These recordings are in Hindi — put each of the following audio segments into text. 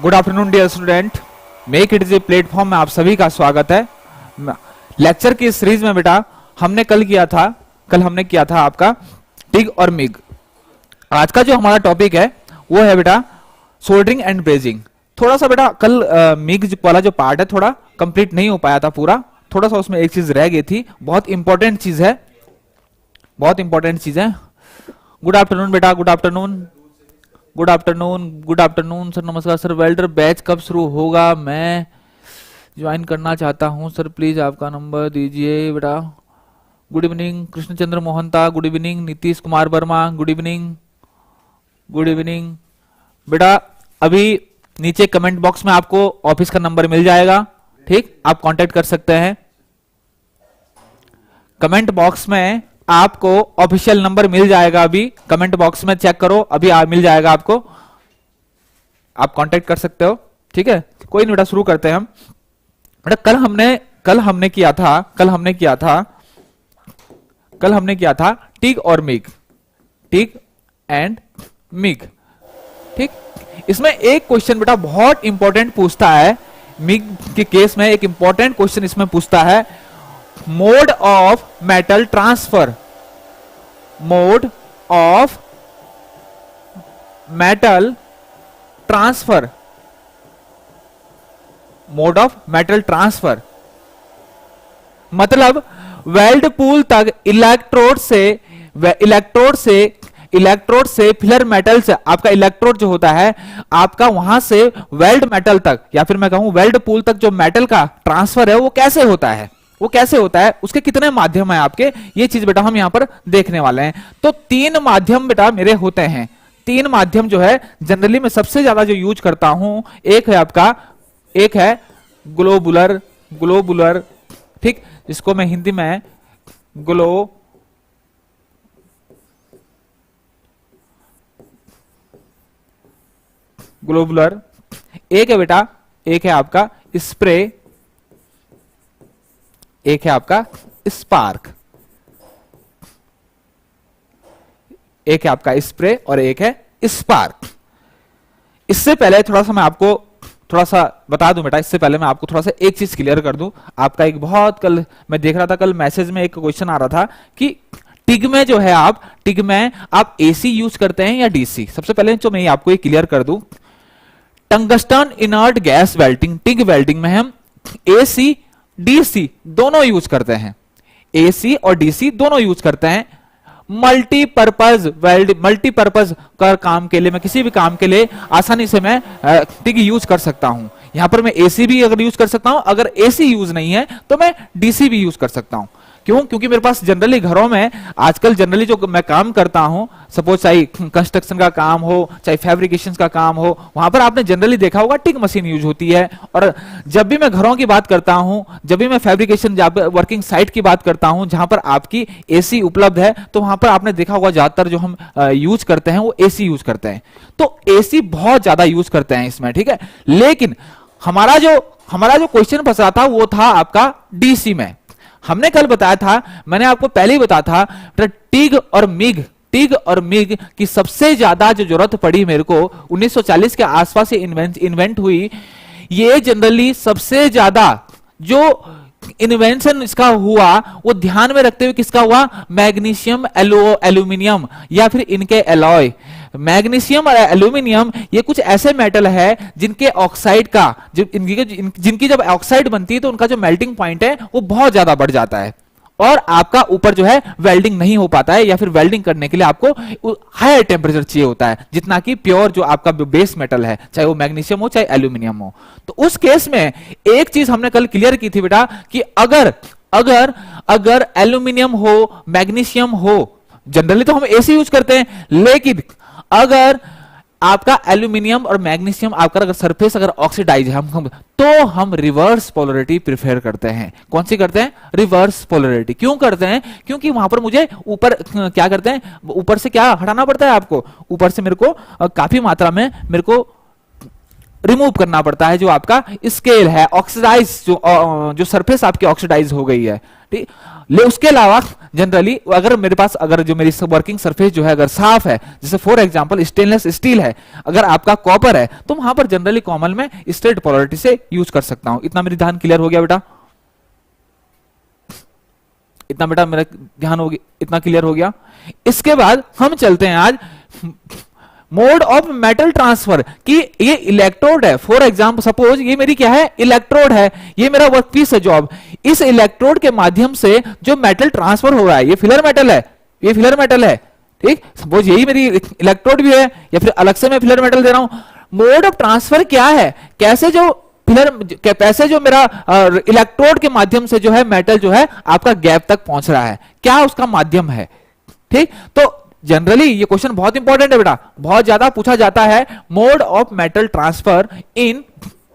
Good afternoon dear student, make it is a platform में आप सभी का स्वागत है। लेक्चर की सीरीज में बेटा हमने कल हमने किया था आपका टिग और मिग। आज का जो हमारा टॉपिक है वो है बेटा सोल्डरिंग एंड ब्रेजिंग। थोड़ा सा बेटा कल मिग वाला जो पार्ट है थोड़ा कंप्लीट नहीं हो पाया था पूरा, थोड़ा सा उसमें एक चीज रह गई थी, बहुत इंपॉर्टेंट चीज है, बहुत इंपॉर्टेंट चीज है। गुड आफ्टरनून बेटा, good afternoon, good afternoon, good afternoon sir, नमस्कार सर। वेल्डर बैच कब शुरू होगा? मैं ज्वाइन करना चाहता हूं सर, प्लीज आपका नंबर दीजिए बेटा। Good evening Krishnachandra Mohanta, good evening Nitish Kumar Verma, good evening, good evening बेटा। अभी नीचे कमेंट बॉक्स में आपको ऑफिस का नंबर मिल जाएगा, ठीक, आप कांटेक्ट कर सकते हैं। कमेंट बॉक्स में आपको ऑफिशियल नंबर मिल जाएगा, अभी कमेंट बॉक्स में चेक करो, अभी मिल जाएगा आपको, आप कांटेक्ट कर सकते हो, ठीक है। कोई नहीं बेटा, शुरू करते हैं हम। बेटा कल हमने किया था टिग और मिग, टिग एंड मिग, ठीक। इसमें एक क्वेश्चन बेटा बहुत इंपॉर्टेंट पूछता है, मिग के केस में एक इंपॉर्टेंट क्वेश्चन इसमें पूछता है, mode of metal transfer, mode of metal transfer, mode of metal transfer मतलब वेल्ड पूल तक इलेक्ट्रोड से फिलर मेटल से, आपका इलेक्ट्रोड जो होता है आपका वहां से वेल्ड मेटल तक, या फिर मैं कहूं वेल्ड पूल तक जो मेटल का ट्रांसफर है वो कैसे होता है, उसके कितने माध्यम है आपके, ये चीज बेटा हम यहां पर देखने वाले हैं। तो 3 माध्यम बेटा मेरे होते हैं, 3 माध्यम जो है जनरली मैं सबसे ज्यादा जो यूज करता हूं, एक है ग्लोबुलर, ठीक, जिसको मैं हिंदी में ग्लोबुलर, एक है बेटा, एक है आपका स्प्रे, एक है आपका स्पार्क, एक है आपका स्प्रे और एक है स्पार्क। इससे पहले थोड़ा सा मैं आपको थोड़ा सा बता दूं बेटा, इससे पहले मैं आपको थोड़ा सा एक चीज क्लियर कर दूं। आपका एक बहुत कल मैं देख रहा था, कल मैसेज में एक क्वेश्चन आ रहा था कि टिग में जो है टिग में आप एसी यूज करते हैं या डीसी। सबसे पहले जो मैं आपको ये क्लियर कर दूं, tungsten inert gas welding, TIG welding में हम एसी डीसी दोनों यूज करते हैं, एसी और डीसी दोनों यूज करते हैं। मल्टीपर्पज कर काम के लिए, मैं किसी भी काम के लिए आसानी से मैं टिग यूज कर सकता हूं। यहां पर मैं एसी भी अगर यूज कर सकता हूं, अगर एसी यूज नहीं है तो मैं डीसी भी यूज कर सकता हूं। क्यों? क्योंकि मेरे पास जनरली घरों में आजकल जनरली जो मैं काम करता हूं, सपोज चाहे कंस्ट्रक्शन का काम हो, चाहे फैब्रिकेशन का काम हो, वहां पर आपने जनरली देखा होगा टिग मशीन यूज होती है। और जब भी मैं घरों की बात करता हूं, जब भी मैं फैब्रिकेशन वर्किंग साइट की बात करता हूं जहां पर आपकी एसी उपलब्ध है, तो वहां पर आपने देखा होगा ज्यादातर जो हम यूज करते हैं वो एसी यूज करते हैं। तो एसी बहुत ज्यादा यूज करते हैं इसमें, ठीक है। लेकिन हमारा जो क्वेश्चन फंसा था वो था आपका डीसी में। हमने कल बताया था, मैंने आपको पहले ही बताया था, टिग और मिग की सबसे ज्यादा जो जरूरत पड़ी मेरे को 1940 के आसपास से इन्वेंट हुई। ये जनरली सबसे ज्यादा जो इन्वेंशन इसका हुआ वो ध्यान में रखते हुए किसका हुआ, मैग्नीशियम एल्यूमिनियम या फिर इनके एलॉय। मैग्नीशियम और एल्यूमिनियम ये कुछ ऐसे मेटल है जिनके ऑक्साइड का जिनकी जब ऑक्साइड बनती है तो उनका जो मेल्टिंग पॉइंट है वो बहुत ज्यादा बढ़ जाता है और आपका ऊपर जो है वेल्डिंग नहीं हो पाता है, या फिर वेल्डिंग करने के लिए आपको हायर टेम्परेचर चाहिए होता है जितना कि प्योर जो आपका बेस मेटल है, चाहे वो मैग्नीशियम हो चाहे एल्यूमिनियम हो। तो उस केस में एक चीज हमने कल क्लियर की थी बेटा कि अगर एल्यूमिनियम हो, मैग्नीशियम हो, जनरली तो हम एसी यूज करते हैं, लेकिन अगर आपका एल्यूमिनियम और मैग्नीशियम आपका अगर सरफेस अगर ऑक्सीडाइज है तो हम रिवर्स पोलरिटी प्रेफर करते हैं। कौन सी करते हैं? Reverse polarity. क्यों करते हैं? क्योंकि वहां पर मुझे ऊपर क्या करते हैं, ऊपर से क्या हटाना पड़ता है आपको, ऊपर से मेरे को काफी मात्रा में मेरे को रिमूव करना पड़ता है जो आपका स्केल है, ऑक्सीडाइज जो सरफेस आपकी ऑक्सीडाइज हो गई है, ठीक। ले उसके अलावा जनरली अगर मेरे पास अगर जो मेरी वर्किंग सरफेस जो है अगर साफ है, जैसे फॉर एग्जांपल स्टेनलेस स्टील है, अगर आपका कॉपर है, तो वहां पर जनरली कॉमन में स्ट्रेट पोलैरिटी से यूज कर सकता हूं। इतना मेरी ध्यान क्लियर हो गया बेटा? इतना बेटा मेरा ध्यान हो गया, इतना क्लियर हो गया। इसके बाद हम चलते हैं आज मोड ऑफ मेटल ट्रांसफर कि ये इलेक्ट्रोड है, फॉर एग्जांपल सपोज ये मेरी क्या है, इलेक्ट्रोड है, ये मेरा वर्कपीस है जॉब। इस इलेक्ट्रोड के माध्यम से जो मेटल ट्रांसफर हो रहा है, ये फिलर मेटल है, ये फिलर मेटल है, ठीक। सपोज यही मेरी इलेक्ट्रोड भी है, या फिर अलग से मैं फिलर मेटल दे रहा हूं। मोड ऑफ ट्रांसफर क्या है, कैसे जो फिलर, कैसे जो मेरा इलेक्ट्रोड के माध्यम से जो है मेटल जो है आपका गैप तक पहुंच रहा है, क्या उसका माध्यम है, ठीक। तो जनरली ये क्वेश्चन बहुत इंपॉर्टेंट है बेटा, बहुत ज्यादा पूछा जाता है। Mode of metal transfer in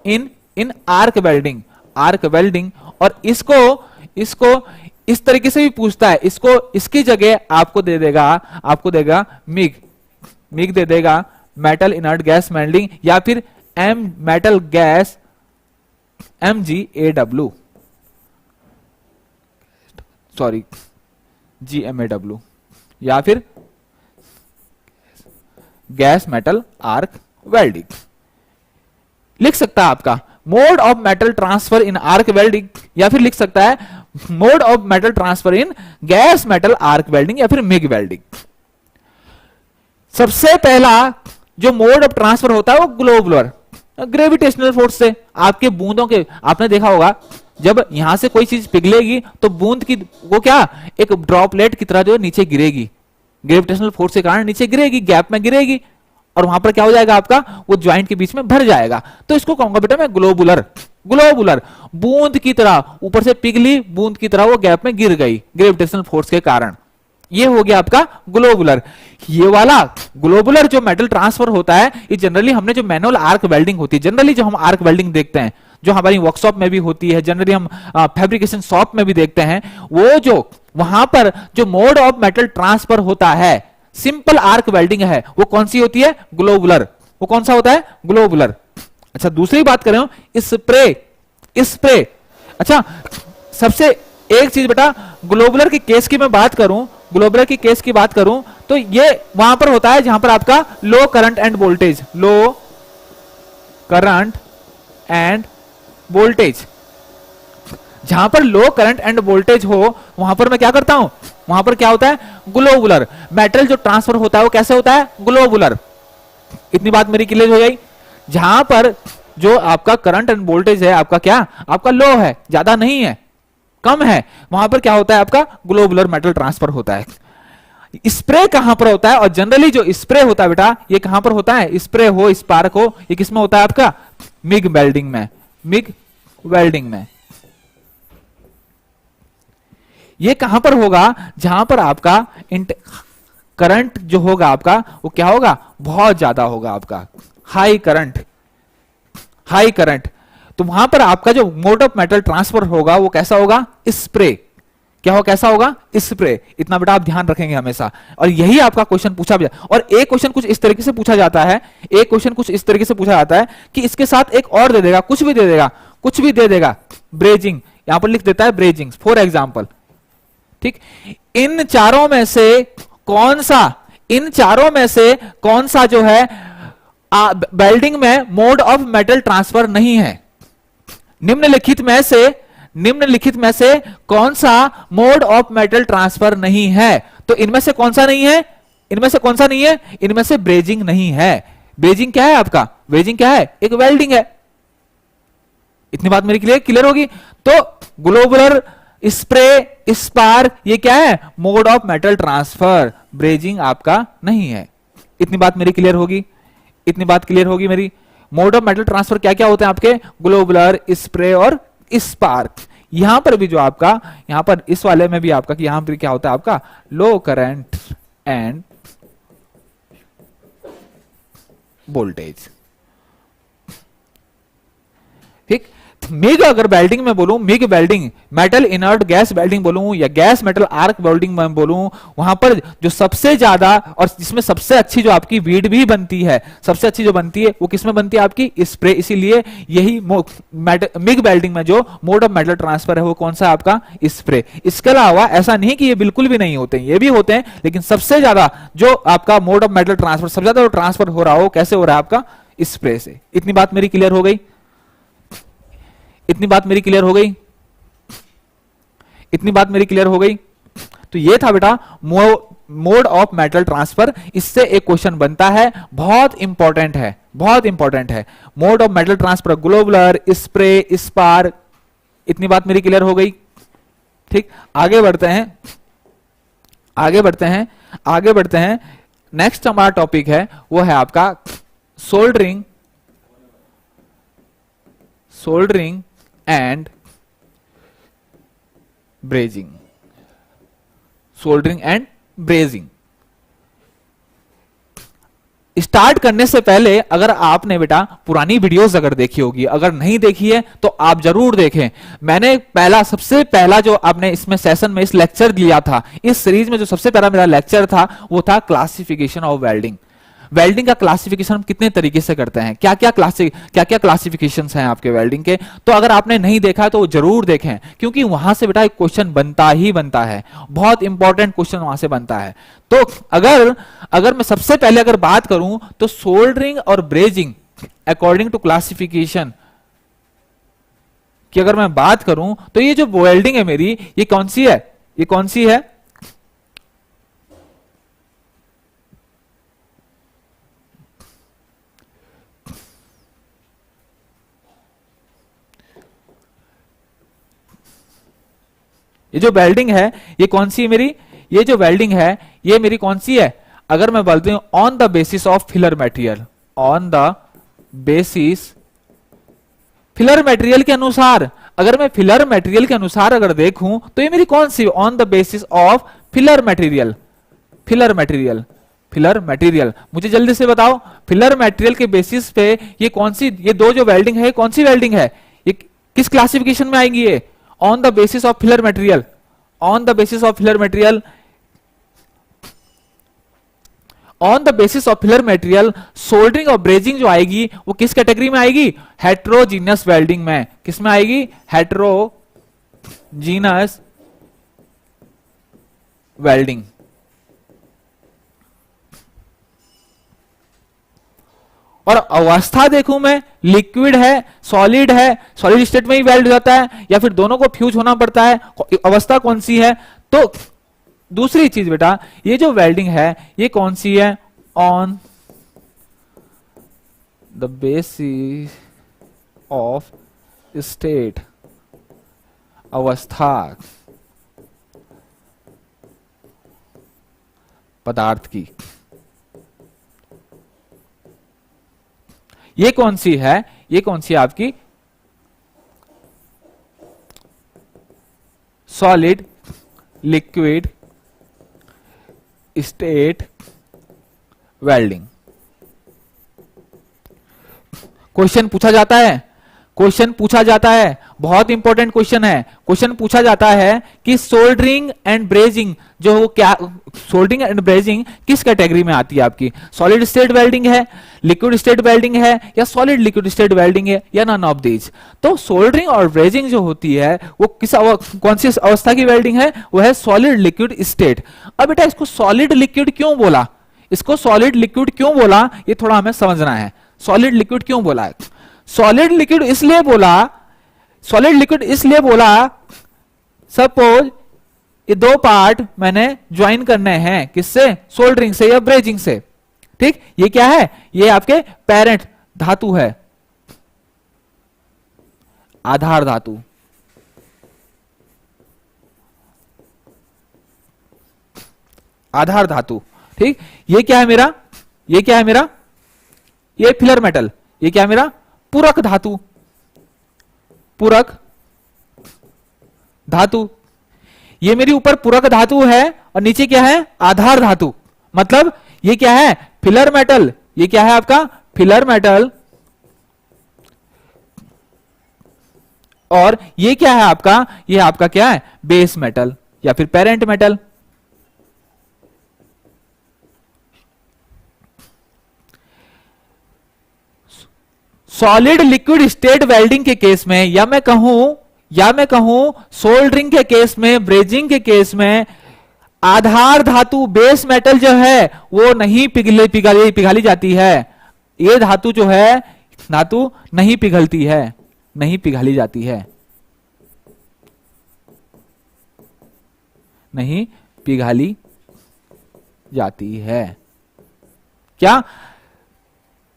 in in arc welding, arc welding. और इसको इस तरीके से भी पूछता है, इसको इसकी जगह आपको दे देगा मिग, मिग दे देगा, मेटल इनर्ट गैस वेल्डिंग, या फिर M metal gas MgAW, sorry GMAW, या फिर गैस मेटल आर्क वेल्डिंग लिख सकता है आपका mode of metal transfer in arc welding, या फिर लिख सकता है mode of metal transfer in gas metal arc welding, या फिर मिग वेल्डिंग। सबसे पहला जो मोड ऑफ ट्रांसफर होता है वो ग्लोबुलर ग्रेविटेशनल फोर्स से। आपके बूंदों के, आपने देखा होगा जब यहां से कोई चीज पिघलेगी तो बूंद की वो क्या एक ड्रॉपलेट की तरह जो है नीचे गिरेगी, ग्रेविटेशनल फोर्स के कारण नीचे गिरेगी, गैप में गिरेगी, और वहां पर क्या हो जाएगा आपका, वो ज्वाइंट के बीच में भर जाएगा। तो इसको कहूंगा बेटा मैं ग्लोबुलर, ग्लोबुलर बूंद की तरह ऊपर से पिघली बूंद की तरह वो गैप में गिर गई ग्रेविटेशनल फोर्स के कारण। ये हो गया आपका ग्लोबुलर। ये वाला ग्लोबुलर जो मेटल ट्रांसफर होता है, ये जनरली हमने जो मैनुअल आर्क वेल्डिंग होती है, जनरली जो हम आर्क वेल्डिंग देखते हैं, जो हमारी वर्कशॉप में भी होती है, जनरली हम फैब्रिकेशन शॉप में भी देखते हैं, वो जो वहां पर जो मोड ऑफ मेटल ट्रांसफर होता है, सिंपल आर्क वेल्डिंग है, वो कौन सी होती है, ग्लोबुलर। वो कौन सा होता है, ग्लोबुलर। अच्छा दूसरी बात करें स्प्रे, स्प्रे। अच्छा सबसे एक चीज बेटा, ग्लोबुलर के केस की मैं बात करूं, ग्लोबुलर की केस की बात करूं तो ये वहां पर होता है जहां पर आपका low current and voltage, low current and voltage, जहां पर लो करंट एंड वोल्टेज हो वहां पर मैं क्या करता हूं, वहां पर क्या होता है, ग्लोबुलर मेटल जो ट्रांसफर होता है वो कैसे होता है, ग्लोबुलर। इतनी बात मेरी क्लियर हो गई। जहां पर जो आपका करंट एंड वोल्टेज है आपका क्या, आपका लो है, ज्यादा नहीं है, कम है, वहां पर क्या होता है आपका ग्लोबुलर मेटल ट्रांसफर होता है। स्प्रे कहां पर होता है, और जनरली जो स्प्रे होता है बेटा ये कहां पर होता है, स्प्रे हो स्पार्क हो, ये किसमें होता है आपका, मिग वेल्डिंग में, मिग वेल्डिंग में। ये कहां पर होगा, जहां पर आपका करंट जो होगा आपका वो क्या होगा, बहुत ज्यादा होगा आपका, हाई करंट, हाई करंट। तो वहां पर आपका जो मोड ऑफ मेटल ट्रांसफर होगा वो कैसा होगा, स्प्रे। क्या हो, कैसा होगा, स्प्रे। इतना बेटा आप ध्यान रखेंगे हमेशा, और यही आपका क्वेश्चन पूछा भी। और एक क्वेश्चन कुछ इस तरीके से पूछा जाता है, एक क्वेश्चन कुछ इस तरीके से पूछा जाता है कि इसके साथ एक और दे देगा, कुछ भी दे देगा, कुछ भी दे देगा, ब्रेजिंग, यहां पर लिख देता है ब्रेजिंग फॉर एग्जाम्पल, ठीक। इन चारों में से कौन सा, इन चारों में से कौन सा जो है वेल्डिंग में मोड ऑफ मेटल ट्रांसफर नहीं है, निम्नलिखित में से कौन सा मोड ऑफ मेटल ट्रांसफर नहीं है। तो इनमें से कौन सा नहीं है, इनमें से कौन सा नहीं है, इनमें से ब्रेजिंग नहीं है। ब्रेजिंग क्या है आपका, ब्रेजिंग क्या है, एक वेल्डिंग है। इतनी बात मेरी क्लियर होगी। तो ग्लोबुलर, स्प्रे, स्पार्क, ये क्या है, mode of metal transfer, brazing आपका नहीं है। इतनी बात मेरी क्लियर होगी, इतनी बात क्लियर होगी मेरी। मोड ऑफ मेटल ट्रांसफर क्या क्या होते हैं आपके, ग्लोबुलर, स्प्रे और स्पार्क। यहां पर भी जो आपका, यहां पर इस वाले में भी आपका, कि यहां पर क्या होता है आपका, लो करंट एंड वोल्टेज, ठीक। मिग अगर वेल्डिंग में बोलूं, MiG welding, metal inert gas welding बोलूं या गैस मेटल आर्क वेल्डिंग में बोलूं, वहां पर जो सबसे ज्यादा और जिसमें सबसे अच्छी जो आपकी वीड भी बनती है, सबसे अच्छी जो बनती है वो किसमें बनती है? आपकी स्प्रे। इसीलिए यही मिग वेल्डिंग में जो मोड ऑफ मेटल ट्रांसफर है वो कौन सा है? आपका स्प्रे। इसके अलावा ऐसा नहीं कि ये बिल्कुल भी नहीं होते, ये भी होते हैं, लेकिन सबसे ज्यादा जो आपका मोड ऑफ मेटल ट्रांसफर, सबसे ज्यादा जो ट्रांसफर हो रहा हो, कैसे हो रहा है? आपका स्प्रे से। इतनी बात मेरी क्लियर हो गई? इतनी बात मेरी क्लियर हो गई? इतनी बात मेरी क्लियर हो गई? तो ये था बेटा मोड ऑफ मेटल ट्रांसफर। इससे एक क्वेश्चन बनता है, बहुत इंपॉर्टेंट है, बहुत इंपॉर्टेंट है। Mode of metal transfer, globular, spray, spark. इतनी बात मेरी क्लियर हो गई? ठीक, आगे बढ़ते हैं, आगे बढ़ते हैं, आगे बढ़ते हैं। नेक्स्ट हमारा टॉपिक है वो है आपका soldering, soldering and brazing, soldering and brazing. Start करने से पहले अगर आपने बेटा पुरानी वीडियोस अगर देखी होगी, अगर नहीं देखी है तो आप जरूर देखें। मैंने सबसे पहला जो आपने इसमें सेशन में इस लेक्चर लिया था, इस सीरीज में जो सबसे पहला मेरा लेक्चर था वो था क्लासिफिकेशन ऑफ वेल्डिंग। वेल्डिंग का क्लासिफिकेशन हम कितने तरीके से करते हैं, क्या क्या क्लासिफिकेशंस हैं आपके वेल्डिंग के। तो अगर आपने नहीं देखा है तो जरूर देखें, क्योंकि वहां से बेटा एक क्वेश्चन बनता ही बनता है, बहुत इंपॉर्टेंट क्वेश्चन वहां से बनता है। तो अगर मैं सबसे पहले अगर बात करूं तो सोल्डरिंग और ब्रेजिंग अकॉर्डिंग टू क्लासिफिकेशन की अगर मैं बात करूं तो ये जो वेल्डिंग है मेरी, ये कौन सी है? ये कौन सी है? ये जो वेल्डिंग है ये कौन सी है मेरी? ये जो वेल्डिंग है ये मेरी कौन सी है? अगर मैं बोलती हूं on the basis of filler material, on the basis filler material के अनुसार, अगर मैं फिलर मटेरियल के अनुसार अगर देखूं तो ये मेरी कौन सी? On the basis of filler material, filler material, filler material. मुझे जल्दी से बताओ, फिलर मटेरियल के बेसिस पे ये कौन सी, ये दो जो वेल्डिंग है कौन सी वेल्डिंग है? ये किस क्लासिफिकेशन में आएगी? ये on the basis of filler material, on the basis of filler material, on the basis of filler material. Soldering और ब्रेजिंग जो आएगी वो किस कैटेगरी में आएगी? हेट्रोजीनियस वेल्डिंग में। किस में आएगी? Heterogeneous welding. और अवस्था देखूं मैं, लिक्विड है, सॉलिड है, सॉलिड स्टेट में ही वेल्ड हो जाता है या फिर दोनों को फ्यूज होना पड़ता है, अवस्था कौन सी है? तो दूसरी चीज बेटा, ये जो वेल्डिंग है ये कौन सी है? On the basis of state, अवस्था पदार्थ की। ये कौन सी है? ये कौन सी है आपकी? Solid liquid state welding. Question पूछा जाता है, क्वेश्चन पूछा जाता है, बहुत इंपॉर्टेंट क्वेश्चन है। क्वेश्चन पूछा जाता है कि सोल्डरिंग एंड ब्रेजिंग जो क्या, सोल्डरिंग एंड ब्रेजिंग किस कैटेगरी में आती है आपकी? सॉलिड स्टेट वेल्डिंग है, लिक्विड स्टेट वेल्डिंग है, या सॉलिड लिक्विड स्टेट वेल्डिंग है, या नन ऑफ दीज। तो सोल्डरिंग और ब्रेजिंग जो होती है वो कौन सी अवस्था की वेल्डिंग है? वो है सॉलिड लिक्विड स्टेट। अब बेटा इसको सॉलिड लिक्विड क्यों बोला? इसको सॉलिड लिक्विड क्यों बोला ये थोड़ा हमें समझना है। सॉलिड लिक्विड क्यों बोला है? सॉलिड लिक्विड इसलिए बोला, सॉलिड लिक्विड इसलिए बोला, सपोज ये दो पार्ट मैंने ज्वाइन करने हैं, किससे? सोल्डरिंग से या ब्रेजिंग से। ठीक, ये क्या है? ये आपके पेरेंट धातु है, आधार धातु। आधार धातु। ठीक, ये क्या है मेरा? ये क्या है मेरा? ये फिलर मेटल। ये क्या है मेरा? पूरक धातु, पूरक धातु। ये मेरी ऊपर पूरक धातु है और नीचे क्या है? आधार धातु। मतलब ये क्या है? Filler metal. ये क्या है आपका? Filler metal. और ये क्या है आपका, ये आपका क्या है, बेस मेटल या फिर parent metal. Solid liquid state welding के केस में, या मैं कहूं सोल्डरिंग के केस में, ब्रेजिंग के केस में, आधार धातु बेस मेटल जो है वो नहीं पिघाली जाती है। ये धातु जो है, धातु नहीं पिघलती है, नहीं पिघाली जाती है, नहीं पिघाली जाती है। क्या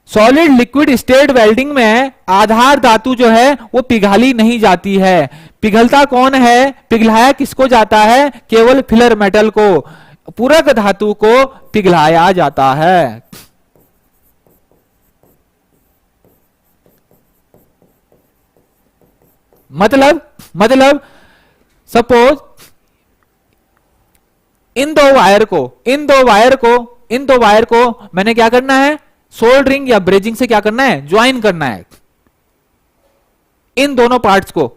सॉलिड लिक्विड स्टेट वेल्डिंग में आधार धातु जो है वो पिघाली नहीं जाती है। पिघलता कौन है, पिघलाया किसको जाता है, केवल फिलर मेटल को, पूरक धातु को पिघलाया जाता है। मतलब सपोज इन दो वायर को मैंने क्या करना है, सोल्डरिंग या ब्रेजिंग से क्या करना है, ज्वाइन करना है इन दोनों पार्ट्स को।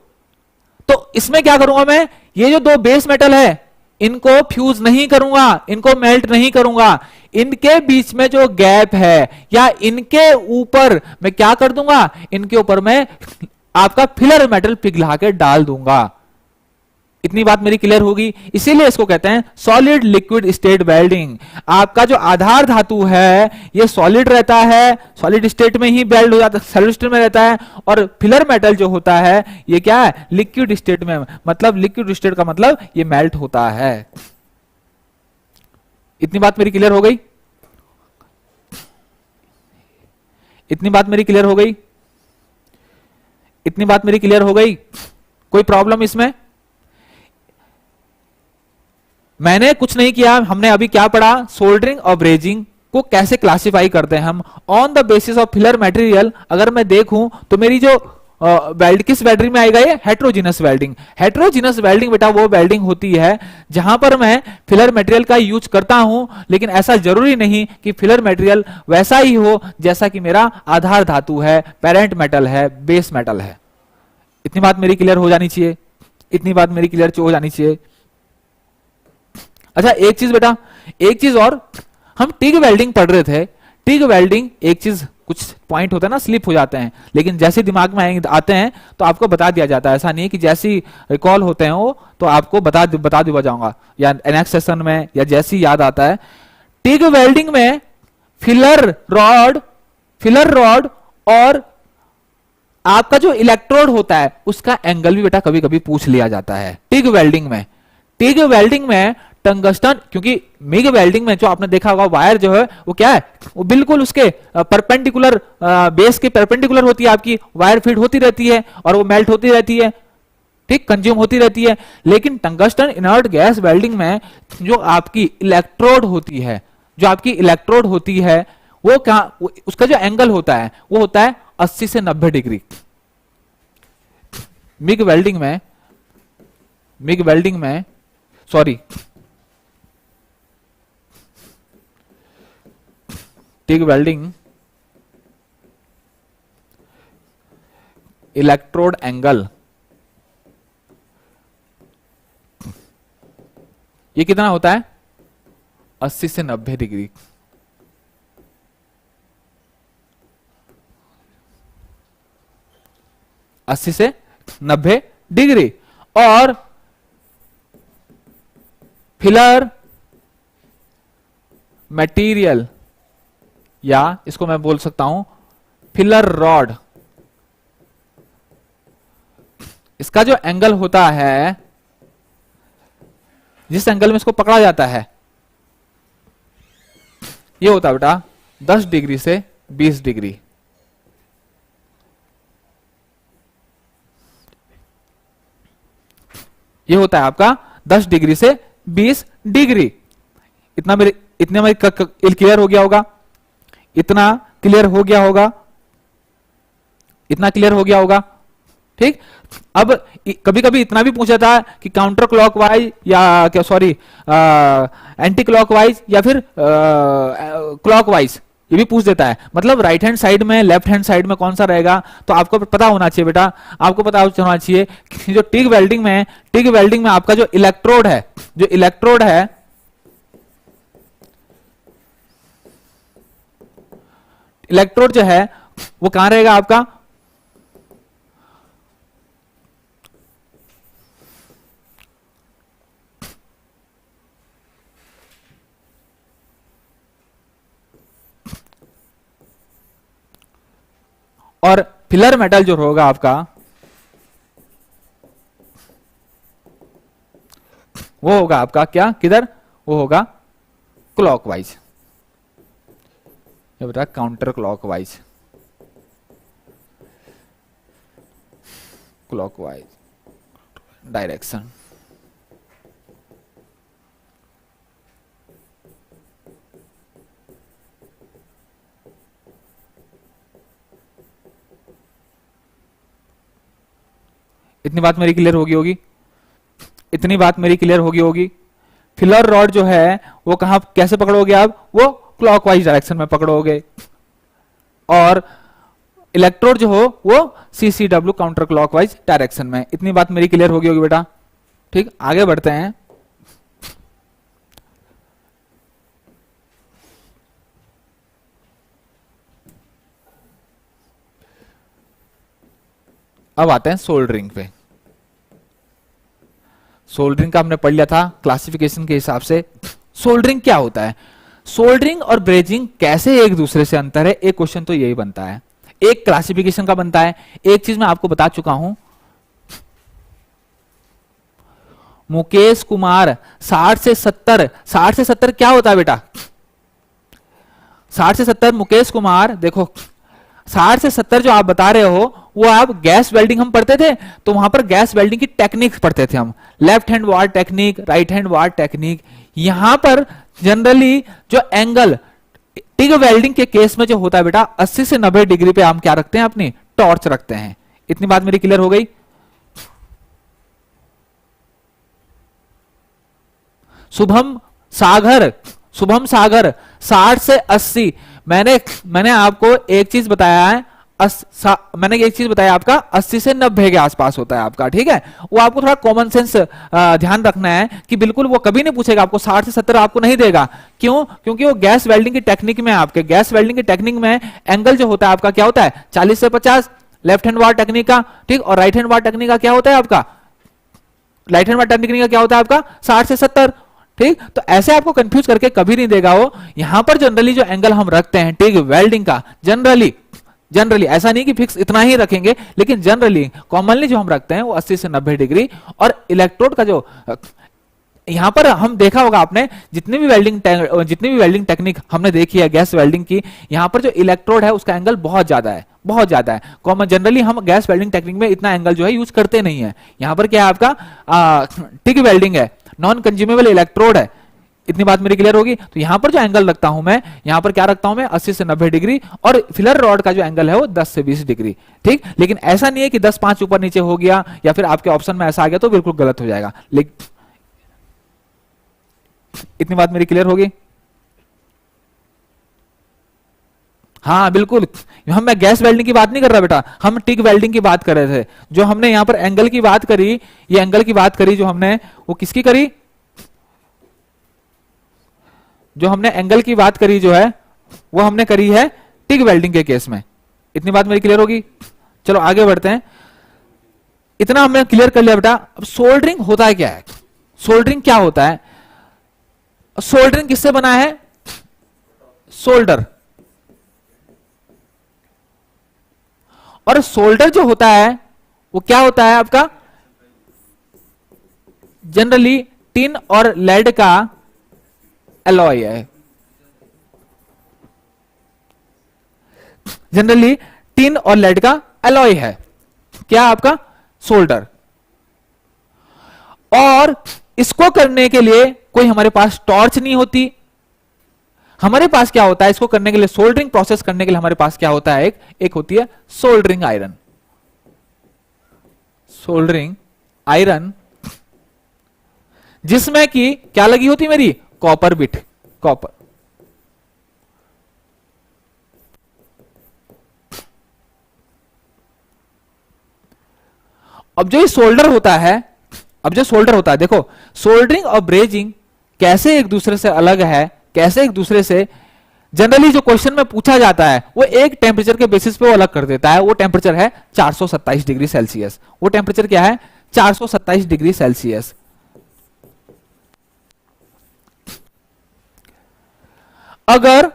तो इसमें क्या करूंगा मैं, ये जो दो बेस मेटल है इनको फ्यूज नहीं करूंगा, इनको मेल्ट नहीं करूंगा, इनके बीच में जो गैप है या इनके ऊपर मैं क्या कर दूंगा, इनके ऊपर मैं आपका फिलर मेटल पिघला के डाल दूंगा। इतनी बात मेरी क्लियर होगी। इसीलिए इसको कहते हैं सॉलिड लिक्विड स्टेट वेल्डिंग। आपका जो आधार धातु है ये सॉलिड रहता है, सॉलिड स्टेट में ही वेल्ड हो जाता है, सॉलिड स्टेट में रहता है, और फिलर मेटल जो होता है ये क्या है, लिक्विड स्टेट में, मतलब लिक्विड स्टेट का मतलब ये मेल्ट होता है। इतनी बात मेरी क्लियर हो गई, इतनी बात मेरी क्लियर हो गई, इतनी बात मेरी क्लियर हो गई। कोई प्रॉब्लम इसमें? मैंने कुछ नहीं किया, हमने अभी क्या पढ़ा, सोल्डरिंग और ब्रेजिंग को कैसे क्लासिफाई करते हैं हम on the basis of filler material. अगर मैं देखूं तो मेरी जो वेल्ड किस वेल्डिंग में आएगा, ये हेट्रोजीनस वेल्डिंग। हेट्रोजीनस वेल्डिंग बेटा वो वेल्डिंग होती है जहां पर मैं फिलर मटेरियल का यूज करता हूं, लेकिन ऐसा जरूरी नहीं कि फिलर मटेरियल वैसा ही हो जैसा कि मेरा आधार धातु है, पेरेंट मेटल है, बेस मेटल है। इतनी बात मेरी क्लियर हो जानी चाहिए, इतनी बात मेरी क्लियर हो जानी चाहिए। अच्छा एक चीज बेटा, एक चीज और, हम टिग वेल्डिंग पढ़ रहे थे। टिग वेल्डिंग एक चीज, कुछ पॉइंट होता है ना स्लिप हो जाते हैं, लेकिन जैसे दिमाग में आते हैं तो आपको बता दिया जाता है। ऐसा नहीं है कि जैसी रिकॉल होते हैं वो तो आपको बता दिया जाऊंगा या नेक्स्ट सेशन में या जैसी याद आता है। टिग वेल्डिंग में फिलर रॉड और आपका जो इलेक्ट्रोड होता है उसका एंगल भी बेटा कभी कभी पूछ लिया जाता है टिग वेल्डिंग में। टिग वेल्डिंग में टंगस्टन, क्योंकि मिग वेल्डिंग में जो आपने देखा होगा वायर जो है वो क्या है, वो बिल्कुल उसके परपेंडिकुलर, बेस के परपेंडिकुलर होती है, आपकी वायर फीड होती रहती है और वो मेल्ट होती रहती है, ठीक, कंज्यूम होती रहती है। लेकिन टंगस्टन इनर्ट गैस वेल्डिंग में जो आपकी इलेक्ट्रोड होती है, वो क्या, उसका जो एंगल होता है वो होता है 80 से 90 डिग्री। मिग वेल्डिंग में sorry, TIG welding electrode angle ये कितना होता है, 80 से 90 डिग्री। अस्सी से 90 डिग्री। और फिलर मटेरियल, या इसको मैं बोल सकता हूं फिलर रॉड, इसका जो एंगल होता है, जिस एंगल में इसको पकड़ा जाता है, ये होता है बेटा 10 डिग्री से 20 डिग्री। ये होता है आपका 10 डिग्री से 20 डिग्री। इतना मेरे क्लियर हो गया होगा, इतना क्लियर हो गया होगा, इतना क्लियर हो गया होगा, ठीक। अब कभी कभी इतना भी पूछा था कि काउंटर क्लॉकवाइज या क्या, सॉरी एंटी क्लॉकवाइज या फिर क्लॉकवाइज, ये भी पूछ देता है, मतलब राइट हैंड साइड में लेफ्ट हैंड साइड में कौन सा रहेगा, तो आपको पता होना चाहिए बेटा, आपको पता होना चाहिए कि जो टिग वेल्डिंग में है, टिग वेल्डिंग में आपका जो इलेक्ट्रोड है, जो इलेक्ट्रोड है, इलेक्ट्रोड जो है वो कहां रहेगा आपका, और फिलर मेटल जो होगा आपका वो होगा आपका क्या, किधर, वो होगा क्लॉकवाइज, ये बेटा काउंटर क्लॉकवाइज, क्लॉकवाइज डायरेक्शन। इतनी बात मेरी क्लियर होगी, इतनी बात मेरी क्लियर होगी। फिलर रॉड जो है वो कहां कैसे पकड़ोगे आप, वो क्लॉकवाइज डायरेक्शन में पकड़ोगे, और इलेक्ट्रोड जो हो वो सीसीडब्ल्यू काउंटर क्लॉकवाइज डायरेक्शन में। इतनी बात मेरी क्लियर होगी बेटा, ठीक। आगे बढ़ते हैं। अब आते हैं सोल्डरिंग पे। सोल्डरिंग का हमने पढ़ लिया था क्लासिफिकेशन के हिसाब से। सोल्डरिंग क्या होता है, सोल्डरिंग और ब्रेजिंग कैसे एक दूसरे से अंतर है, एक क्वेश्चन तो यही बनता है, एक क्लासिफिकेशन का बनता है। एक चीज मैं आपको बता चुका हूं, मुकेश कुमार 60 से 70, 60 से 70 क्या होता है बेटा, 60 से 70 मुकेश कुमार, देखो 60 से 70 जो आप बता रहे हो वो आप गैस वेल्डिंग हम पढ़ते थे, तो वहां पर गैस वेल्डिंग की टेक्निक पढ़ते थे हम, लेफ्ट हैंड वार टेक्निक, राइट हैंड वार टेक्निक। यहां पर जनरली जो एंगल टिग वेल्डिंग के केस में जो होता है बेटा 80 से 90 डिग्री पे हम क्या रखते हैं, अपनी टॉर्च रखते हैं। इतनी बात मेरी क्लियर हो गई। शुभम सागर, शुभम सागर 60 से 80, मैंने आपको एक चीज बताया है, मैंने एक चीज बताया आपका 80 से 90 के आसपास होता है आपका, ठीक है। वो आपको थोड़ा कॉमन सेंस ध्यान रखना है कि बिल्कुल वो कभी नहीं पूछेगा आपको 60 से 70 आपको नहीं देगा। क्यों, क्योंकि वो गैस वेल्डिंग की टेक्निक में, आपके गैस वेल्डिंग की टेक्निक में एंगल जो होता है आपका क्या होता है 40 से 50, लेफ्ट हैंड वार टेक्निक का, ठीक। और राइट हैंड वार टेक्निक का क्या होता है आपका, राइट हैंड वार टेक्निक का क्या होता है आपका 60 से 70, ठीक। तो ऐसे आपको कंफ्यूज करके कभी नहीं देगा वो। यहां पर जनरली जो एंगल हम रखते हैं टिग वेल्डिंग का, जनरली ऐसा नहीं कि फिक्स इतना ही रखेंगे, लेकिन जनरली कॉमनली जो हम रखते हैं वो 80 से 90 डिग्री। और इलेक्ट्रोड का जो यहां पर हम देखा होगा आपने, जितनी भी वेल्डिंग टेक्निक हमने देखी है गैस वेल्डिंग की, यहां पर जो इलेक्ट्रोड है उसका एंगल बहुत ज्यादा है, बहुत ज्यादा है। कॉमन जनरली हम गैस वेल्डिंग टेक्निक में इतना एंगल जो है यूज करते नहीं है। यहां पर क्या है आपका टिग वेल्डिंग है, नॉन कंज्यूमेबल इलेक्ट्रोड है। इतनी बात मेरी क्लियर होगी। तो यहां पर जो एंगल रखता हूं मैं, यहां पर क्या रखता हूं मैं 80 से 90 डिग्री, और फिलर रॉड का जो एंगल है वो 10 से 20 डिग्री, ठीक। लेकिन ऐसा नहीं है कि 10-5 ऊपर नीचे हो गया या फिर आपके ऑप्शन में ऐसा आ गया तो बिल्कुल गलत हो जाएगा। लेकिन इतनी बात मेरी क्लियर होगी। हाँ बिल्कुल, मैं गैस वेल्डिंग की बात नहीं कर रहा बेटा, हम टिग वेल्डिंग की बात कर रहे थे। जो हमने यहां पर एंगल की बात करी, ये एंगल की बात करी जो हमने, वो किसकी करी, जो हमने एंगल की बात करी जो है वो हमने करी है टिग वेल्डिंग के केस में। इतनी बात मेरी क्लियर होगी। चलो आगे बढ़ते हैं। इतना हमने क्लियर कर लिया बेटा। अब सोल्डरिंग होता है क्या है, सोल्डरिंग क्या होता है, सोल्डरिंग किससे बना है, सोल्डर। और सोल्डर जो होता है वो क्या होता है आपका, जनरली टिन और लेड का एलॉय है, जनरली टिन और लेड का एलॉय है क्या आपका सोल्डर। और इसको करने के लिए कोई हमारे पास टॉर्च नहीं होती, हमारे पास क्या होता है इसको करने के लिए, सोल्डरिंग प्रोसेस करने के लिए हमारे पास क्या होता है, एक होती है सोल्डरिंग आयरन, सोल्डरिंग आयरन, जिसमें कि क्या लगी होती मेरी, कॉपर बिट, कॉपर। अब जो ये सोल्डर होता है, अब जो सोल्डर होता है, देखो सोल्डरिंग और ब्रेजिंग कैसे एक दूसरे से अलग है, कैसे एक दूसरे से जनरली जो क्वेश्चन में पूछा जाता है वो एक टेम्परेचर के बेसिस पे वो अलग कर देता है। वो टेम्परेचर है 427 डिग्री सेल्सियस। वो टेम्परेचर क्या है? 427 डिग्री सेल्सियस। अगर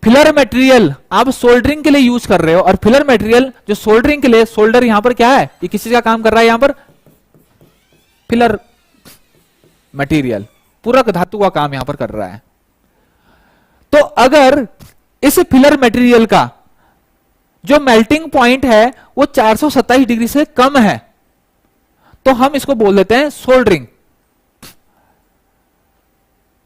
फिलर मटेरियल आप सोल्डरिंग के लिए यूज कर रहे हो, और फिलर मटेरियल जो सोल्डरिंग के लिए, सोल्डर यहां पर क्या है? ये किस चीज का काम कर रहा है? यहां पर फिलर मटेरियल, पूरक धातु का काम यहां पर कर रहा है। तो अगर इस फिलर मटेरियल का जो मेल्टिंग पॉइंट है वो 427 डिग्री से कम है, तो हम इसको बोल देते हैं सोल्डरिंग।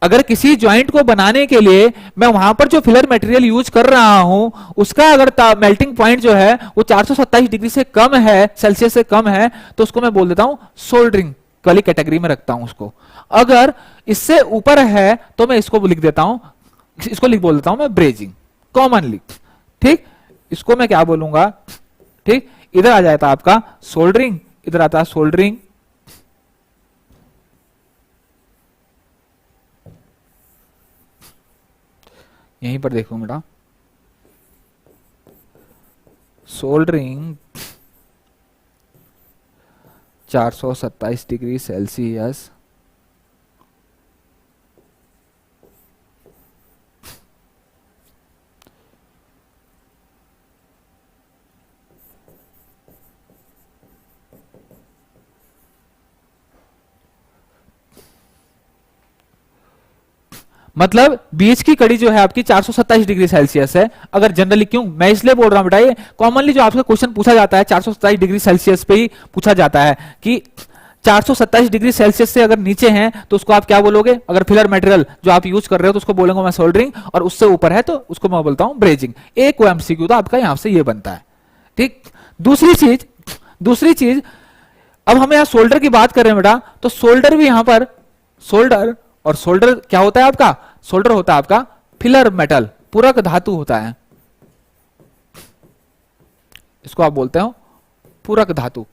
अगर किसी ज्वाइंट को बनाने के लिए मैं वहां पर जो फिलर मटेरियल यूज कर रहा हूं उसका अगर मेल्टिंग पॉइंट जो है वो 427 डिग्री से कम है, सेल्सियस से कम है, तो उसको मैं बोल देता हूं सोल्डरिंग वाली कैटेगरी में रखता हूं उसको। अगर इससे ऊपर है तो मैं इसको लिख देता हूं, इसको बोल देता हूं मैं ब्रेजिंग कॉमनली। ठीक, इसको मैं क्या बोलूंगा? ठीक, इधर आ जाता आपका सोल्डरिंग, इधर आता है सोल्डरिंग, यहीं पर देखो बेटा, सोल्डरिंग 427 डिग्री सेल्सियस, मतलब बीच की कड़ी जो है आपकी 427 डिग्री सेल्सियस है। अगर जनरली, क्यों मैं इसलिए बोल रहा हूं बेटा, ये कॉमनली जो आपका क्वेश्चन पूछा जाता है 427 डिग्री सेल्सियस पे ही पूछा जाता है कि 427 डिग्री सेल्सियस से अगर नीचे हैं तो उसको आप क्या बोलोगे? अगर फिलर मटेरियल जो आप यूज कर रहे हो तो उसको बोलेंगे मैं सोल्डरिंग, और उससे ऊपर है तो उसको मैं बोलता हूं ब्रेजिंग। एक एमसीक्यू तो आपका यहां से ये बनता है। ठीक, दूसरी चीज अब हम यहां सोल्डर की बात कर रहे हैं बेटा, तो सोल्डर भी यहां पर सोल्डर, और सोल्डर क्या होता है आपका? सोल्डर होता है आपका फिलर मेटल, पूरक धातु होता है, इसको आप बोलते हो पूरक धातु।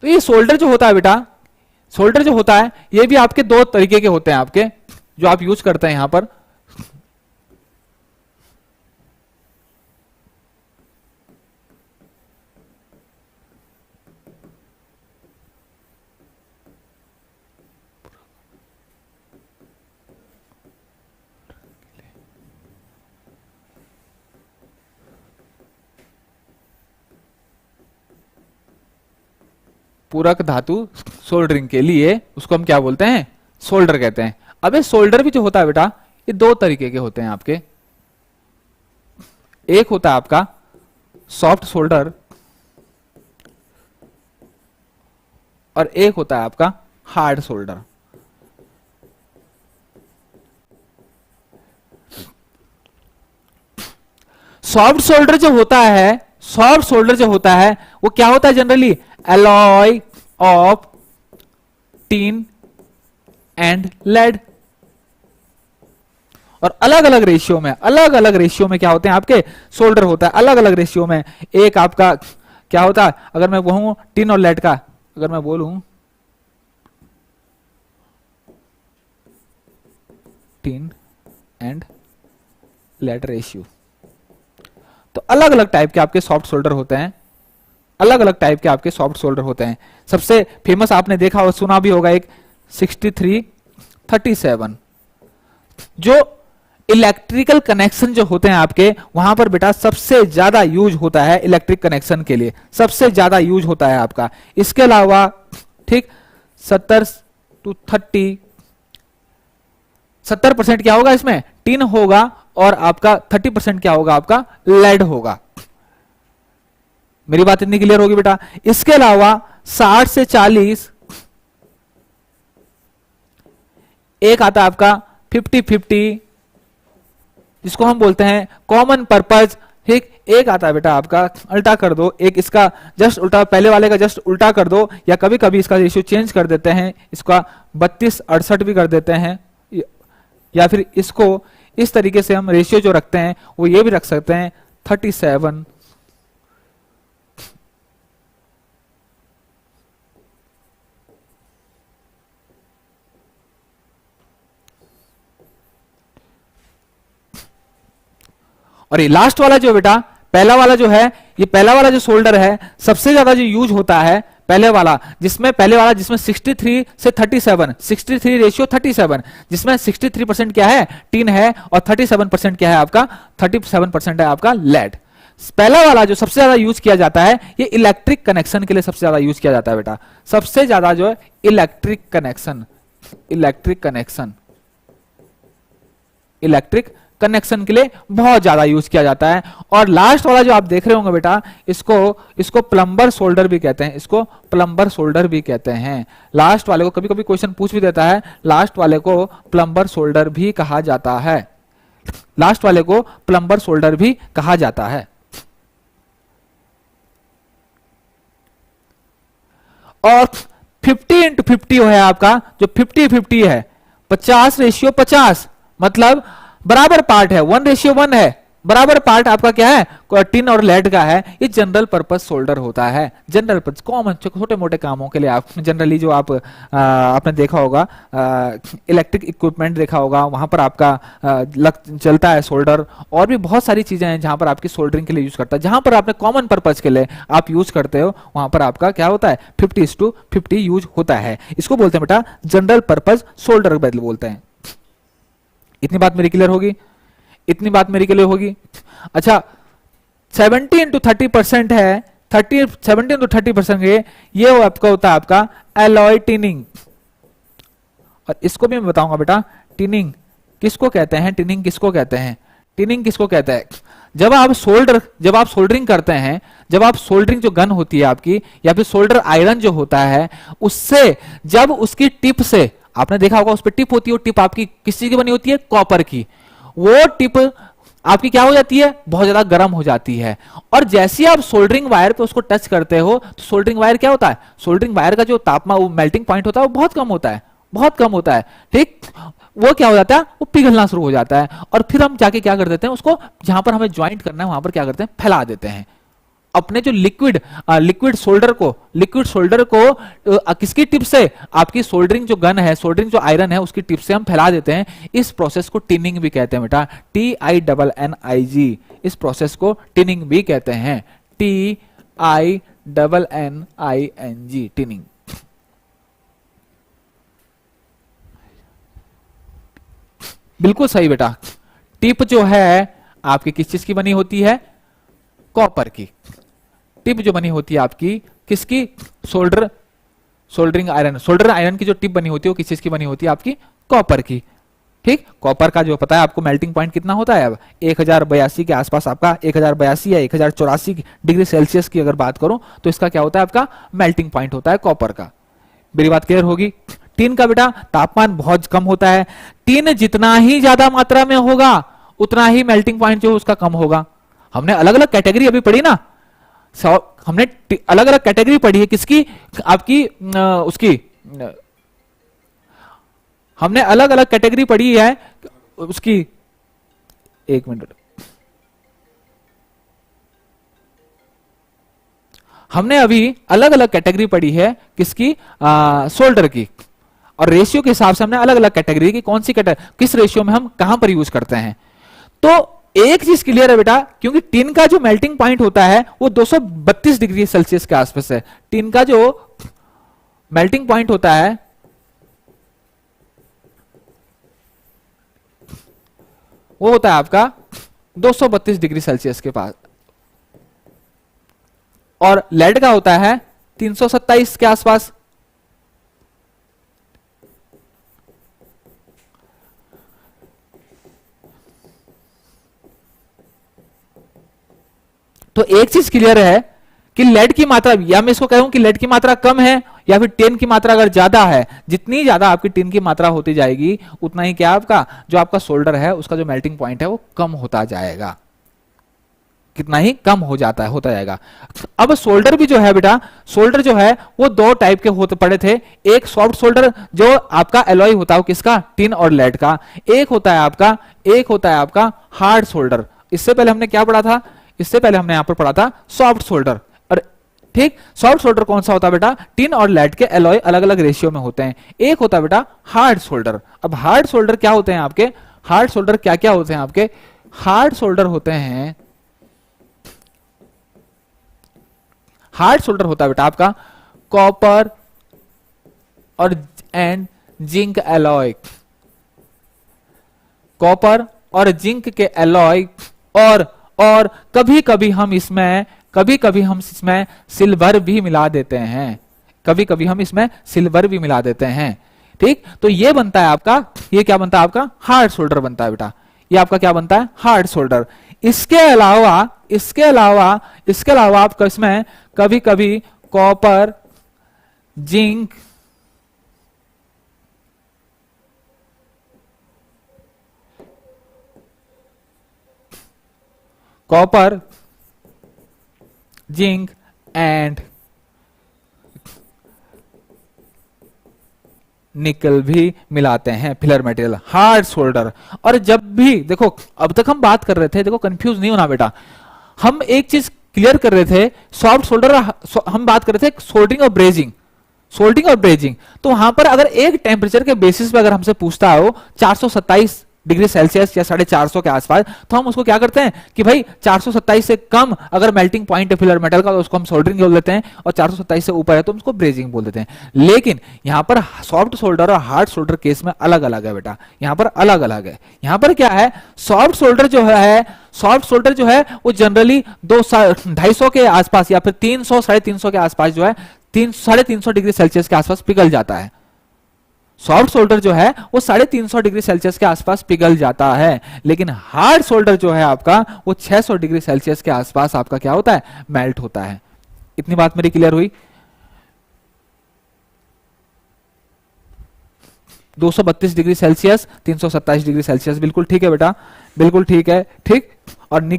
तो ये सोल्डर जो होता है बेटा, सोल्डर जो होता है ये भी आपके दो तरीके के होते हैं आपके, जो आप यूज करते हैं यहां पर। पूरक धातु सोल्डरिंग के लिए उसको हम क्या बोलते हैं? सोल्डर कहते हैं। अब ये सोल्डर भी जो होता है बेटा, ये दो तरीके के होते हैं आपके। एक होता है आपका सॉफ्ट सोल्डर, और एक होता है आपका हार्ड सोल्डर। सॉफ्ट सोल्डर जो होता है, सॉफ्ट सोल्डर जो होता है वो क्या होता है generally? Alloy of tin and lead. और अलग अलग रेशियो में, अलग अलग रेशियो में क्या होते हैं आपके? सोल्डर होता है अलग अलग रेशियो में। एक आपका क्या होता है, अगर मैं कहूं टिन और लेड का, अगर मैं बोलूं टिन एंड लेड रेशियो, तो अलग अलग टाइप के आपके सॉफ्ट सोल्डर होते हैं, अलग अलग टाइप के आपके सॉफ्ट सोल्डर होते हैं। सबसे फेमस आपने देखा और सुना भी होगा एक 6337, जो इलेक्ट्रिकल कनेक्शन जो होते हैं आपके वहां पर बेटा सबसे ज्यादा यूज होता है, इलेक्ट्रिक कनेक्शन के लिए सबसे ज्यादा यूज होता है आपका। इसके अलावा ठीक 70% क्या होगा इसमें? टिन होगा, और आपका 30% क्या होगा? आपका लेड होगा। मेरी बात इतनी क्लियर होगी बेटा? इसके अलावा 60 से 40 एक आता है आपका 50-50, जिसको हम बोलते हैं कॉमन पर्पज। ठीक, एक आता है बेटा आपका, उल्टा कर दो, एक इसका जस्ट उल्टा, पहले वाले का जस्ट उल्टा कर दो, या कभी कभी इसका रेशियो चेंज कर देते हैं, इसका 32-68 भी कर देते हैं, या फिर इसको इस तरीके से हम रेशियो जो रखते हैं वो ये भी रख सकते हैं 37, और ये लास्ट वाला जो बेटा पहला वाला जो है, ये पहला वाला जो सोल्डर है सबसे ज्यादा जो यूज होता है पहले वाला जिसमें 63 से 37, 63 रेशियो 37, जिसमें 63% क्या है, टिन है, और 37% क्या है आपका, 37% है आपका लेड। पहला वाला जो सबसे ज्यादा यूज किया जाता है ये इलेक्ट्रिक कनेक्शन के लिए सबसे ज्यादा यूज किया जाता है बेटा, सबसे ज्यादा जो है इलेक्ट्रिक कनेक्शन के लिए बहुत ज्यादा यूज किया जाता है। और लास्ट वाला जो आप देख रहे होंगे बेटा, इसको प्लम्बर सोल्डर भी कहते हैं, इसको प्लम्बर सोल्डर भी कहते हैं। लास्ट वाले को कभी कभी क्वेश्चन पूछ भी देता है, लास्ट वाले को प्लम्बर सोल्डर भी कहा जाता है, लास्ट वाले को प्लम्बर सोल्डर भी कहा जाता है। और 50x50 है आपका, जो 50-50 है, 50:50, मतलब बराबर पार्ट है, 1:1 है, बराबर पार्ट आपका क्या है, टिन और लेड का है। ये जनरल पर्पस सोल्डर होता है, जनरल पर्पस कॉमन छोटे मोटे कामों के लिए। आप जनरली जो आपने देखा होगा, इलेक्ट्रिक इक्विपमेंट देखा होगा, वहां पर आपका चलता है सोल्डर, और भी बहुत सारी चीजें हैं जहां पर आपकी सोल्डरिंग के लिए यूज करता है। जहां पर आपने कॉमन पर्पस के लिए आप यूज करते हो, वहां पर आपका क्या होता है, 50:50 यूज होता है। इसको बोलते हैं बेटा जनरल पर्पस सोल्डर बोलते हैं। इतनी बात मेरी क्लियर होगी, इतनी बात मेरी क्लियर होगी। अच्छा, 70x30% है, 70x30% ये आपका होता है आपका एलॉय टिनिंग। और इसको भी मैं बताऊंगा बेटा, टिनिंग किसको कहते हैं, टिनिंग किसको कहते हैं, टिनिंग किसको कहते हैं। जब आप सोल्डरिंग करते हैं, जब आप सोल्डरिंग जो गन होती है आपकी, या फिर सोल्डर आयरन जो होता है, उससे जब उसकी टिप से, आपने देखा होगा उस पर टिप होती है, वो टिप आपकी किस चीज की बनी होती है, कॉपर की, वो टिप आपकी क्या हो जाती है, बहुत ज्यादा गर्म हो जाती है। और जैसे आप सोल्डरिंग वायर पे उसको टच करते हो, तो सोल्डरिंग वायर क्या होता है, सोल्डरिंग वायर का जो तापमान, वो मेल्टिंग पॉइंट होता है, वो बहुत कम होता है, बहुत कम होता है, ठीक। वो क्या हो जाता है, वो पिघलना शुरू हो जाता है, और फिर हम जाके क्या कर देते हैं, उसको जहां पर हमें ज्वाइंट करना है वहां पर क्या करते हैं, फैला देते हैं। अपने जो लिक्विड सोल्डर को किसकी टिप से, आपकी सोल्डरिंग जो गन है, सोल्डरिंग जो आयरन है, उसकी टिप से हम फैला देते हैं। इस प्रोसेस को टिनिंग भी कहते हैं बेटा, TINNIG, इस प्रोसेस को टिनिंग भी कहते हैं, TINNING, टिनिंग। बिल्कुल सही बेटा, टिप जो है आपकी किस चीज की बनी होती है, कॉपर की। टिप जो बनी होती है आपकी किसकी, सोल्डरिंग आयरन की जो टिप बनी होती है वो किस चीज की बनी होती है, आपकी कॉपर की, ठीक। कॉपर का जो पता है आपको मेल्टिंग पॉइंट कितना होता है, अब 1082 के आसपास, आपका 1082 या 1084 डिग्री सेल्सियस की अगर बात करूं, तो इसका क्या होता है, आपका मेल्टिंग पॉइंट होता है कॉपर का। मेरी बात क्लियर होगी। टिन का बेटा तापमान बहुत कम होता है, टिन जितना ही ज्यादा मात्रा में होगा उतना ही मेल्टिंग पॉइंट जो उसका कम होगा। हमने अलग अलग कैटेगरी अभी पढ़ी ना, हमने अलग अलग कैटेगरी पढ़ी है किसकी, आपकी उसकी, हमने अलग अलग कैटेगरी पढ़ी है उसकी, एक मिनट, हमने अभी अलग अलग कैटेगरी पढ़ी है किसकी, सोल्डर की, और रेशियो के हिसाब से हमने अलग अलग कैटेगरी की, कौन सी कैटेगरी किस रेशियो में हम कहां पर यूज करते हैं। तो एक चीज क्लियर है बेटा, क्योंकि टिन का जो मेल्टिंग पॉइंट होता है वो 232 डिग्री सेल्सियस के आसपास है। टिन का जो मेल्टिंग पॉइंट होता है वो होता है आपका 232 डिग्री सेल्सियस के पास, और लेड का होता है 327 के आसपास। तो एक चीज क्लियर है कि लेड की मात्रा, या मैं इसको कहूं कि लेड की मात्रा कम है, या फिर टिन की मात्रा अगर ज्यादा है, जितनी ज्यादा आपकी टिन की मात्रा होती जाएगी उतना ही क्या आपका जो आपका सोल्डर है उसका जो मेल्टिंग पॉइंट है वो कम होता जाएगा, कितना ही कम हो जाता है, होता जाएगा। अब सोल्डर भी जो है बेटा, सोल्डर जो है वो दो टाइप के होते पड़े थे, एक सॉफ्ट सोल्डर जो आपका एलॉय होता है किसका, टिन और लेड का, एक होता है आपका हार्ड सोल्डर। इससे पहले हमने क्या पढ़ा था, इससे पहले हमने यहां पर पढ़ा था सॉफ्ट सोल्डर। और ठीक, सॉफ्ट सोल्डर कौन सा होता है बेटा? टिन और लेड के एलॉय अलग अलग रेशियो में होते हैं। एक होता है बेटा हार्ड सोल्डर। अब हार्ड सोल्डर क्या होते हैं आपके? हार्ड सोल्डर क्या क्या होते हैं आपके? हार्ड सोल्डर होते हैं, हार्ड सोल्डर होता है बेटा आपका कॉपर और एंड जिंक एलॉय, कॉपर और जिंक के एलॉय, और कभी कभी हम इसमें सिल्वर भी मिला देते हैं, कभी कभी हम इसमें सिल्वर भी मिला देते हैं। ठीक, तो ये बनता है आपका, ये क्या बनता है आपका? हार्ड सोल्डर बनता है बेटा। ये आपका क्या बनता है? Hard solder. इसके अलावा आपका इसमें कभी कभी copper, zinc, copper, zinc and nickel भी मिलाते हैं फिलर मटेरियल, हार्ड सोल्डर। और जब भी देखो, अब तक हम बात कर रहे थे, देखो कंफ्यूज नहीं होना बेटा, हम एक चीज क्लियर कर रहे थे, सॉफ्ट सोल्डर, हम बात कर रहे थे सोल्डरिंग और ब्रेजिंग, सोल्डरिंग और ब्रेजिंग। तो वहां पर अगर एक टेम्परेचर के बेसिस पे अगर हमसे पूछता हो 427 डिग्री सेल्सियस या 450 के आसपास, तो हम उसको क्या करते हैं कि भाई 427 से कम अगर मेल्टिंग पॉइंट है फिलर मेटल का, तो उसको हम सोल्डरिंग बोल देते हैं, और 427 से ऊपर है तो हम उसको ब्रेजिंग बोल देते हैं। लेकिन यहां पर सॉफ्ट सोल्डर और हार्ड सोल्डर केस में अलग अलग है बेटा, यहां पर अलग अलग है। यहां पर क्या है, सॉफ्ट सोल्डर जो है वो जनरली 250 के आसपास या फिर 300 350 के आसपास जो है 350 डिग्री सेल्सियस के आसपास पिघल जाता है। सॉफ्ट सोल्डर जो है वो 350 डिग्री सेल्सियस के आसपास पिघल जाता है। लेकिन हार्ड सोल्डर जो है आपका वो 600 डिग्री सेल्सियस के आसपास आपका क्या होता है? मेल्ट होता है। इतनी बात मेरी क्लियर हुई? 232 डिग्री सेल्सियस, 327 डिग्री सेल्सियस, बिल्कुल ठीक है बेटा, बिल्कुल ठीक है। ठीक, और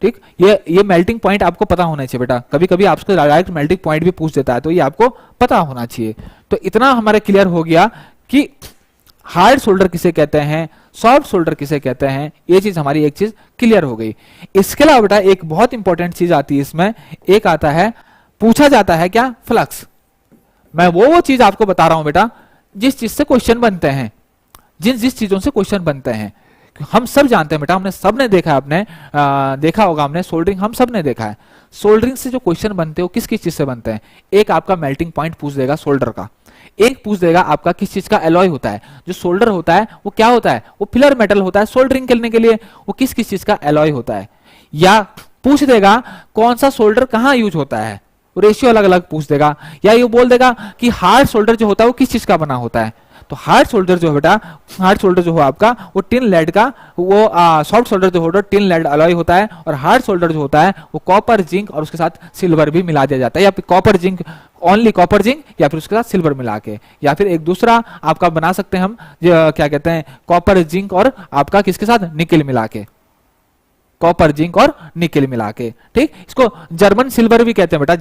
ठीक, ये मेल्टिंग पॉइंट आपको पता होना चाहिए बेटा, कभी कभी आपको डायरेक्ट मेल्टिंग पॉइंट भी पूछ देता है, तो ये आपको पता होना चाहिए। तो इतना हमारे क्लियर हो गया कि हार्ड सोल्डर किसे कहते हैं, सॉफ्ट सोल्डर किसे कहते हैं, ये चीज हमारी एक चीज क्लियर हो गई। इसके अलावा बेटा एक बहुत इंपॉर्टेंट चीज आती है इसमें, एक आता है, पूछा जाता है क्या? फ्लक्स। मैं वो चीज आपको बता रहा हूं बेटा जिस चीज से क्वेश्चन बनते हैं, जिस चीजों से क्वेश्चन बनते हैं। हम सब जानते हैं बेटा, हमने सबने देखा है, आपने देखा होगा, हमने सोल्डरिंग हम सब ने देखा है। सोल्डरिंग से जो क्वेश्चन बनते हैं वो किस किस चीज से बनते हैं? एक आपका मेल्टिंग पॉइंट पूछ देगा सोल्डर का, एक पूछ देगा आपका किस चीज का एलॉय होता है। जो सोल्डर होता है वो क्या होता है? वो फिलर मेटल होता है सोल्डरिंग करने के लिए, वो किस किस चीज का एलॉय होता है। या पूछ देगा कौन सा सोल्डर कहां यूज होता है, रेशियो अलग अलग पूछ देगा। या ये बोल देगा कि हार्ड सोल्डर जो होता है वो किस चीज का बना होता है। तो हार्ड सोल्डर जो है बेटा, हार्ड सोल्डर जो हो आपका वो टिन लेड का, वो सॉफ्ट सोल्डर जो होता है टिन लेड अलॉय होता है, और हार्ड सोल्डर जो होता है वो कॉपर, जिंक और उसके साथ सिल्वर भी मिला दिया जाता है, या फिर copper zinc, only copper zinc, या फिर उसके साथ सिल्वर मिला के, या फिर एक दूसरा आपका बना सकते हैं हम, क्या कहते हैं, कॉपर जिंक और आपका किसके साथ? निकेल मिला के, कॉपर जिंक और निकेल मिला के। ठीक, इसको जर्मन सिल्वर भी कहते हैं बेटा,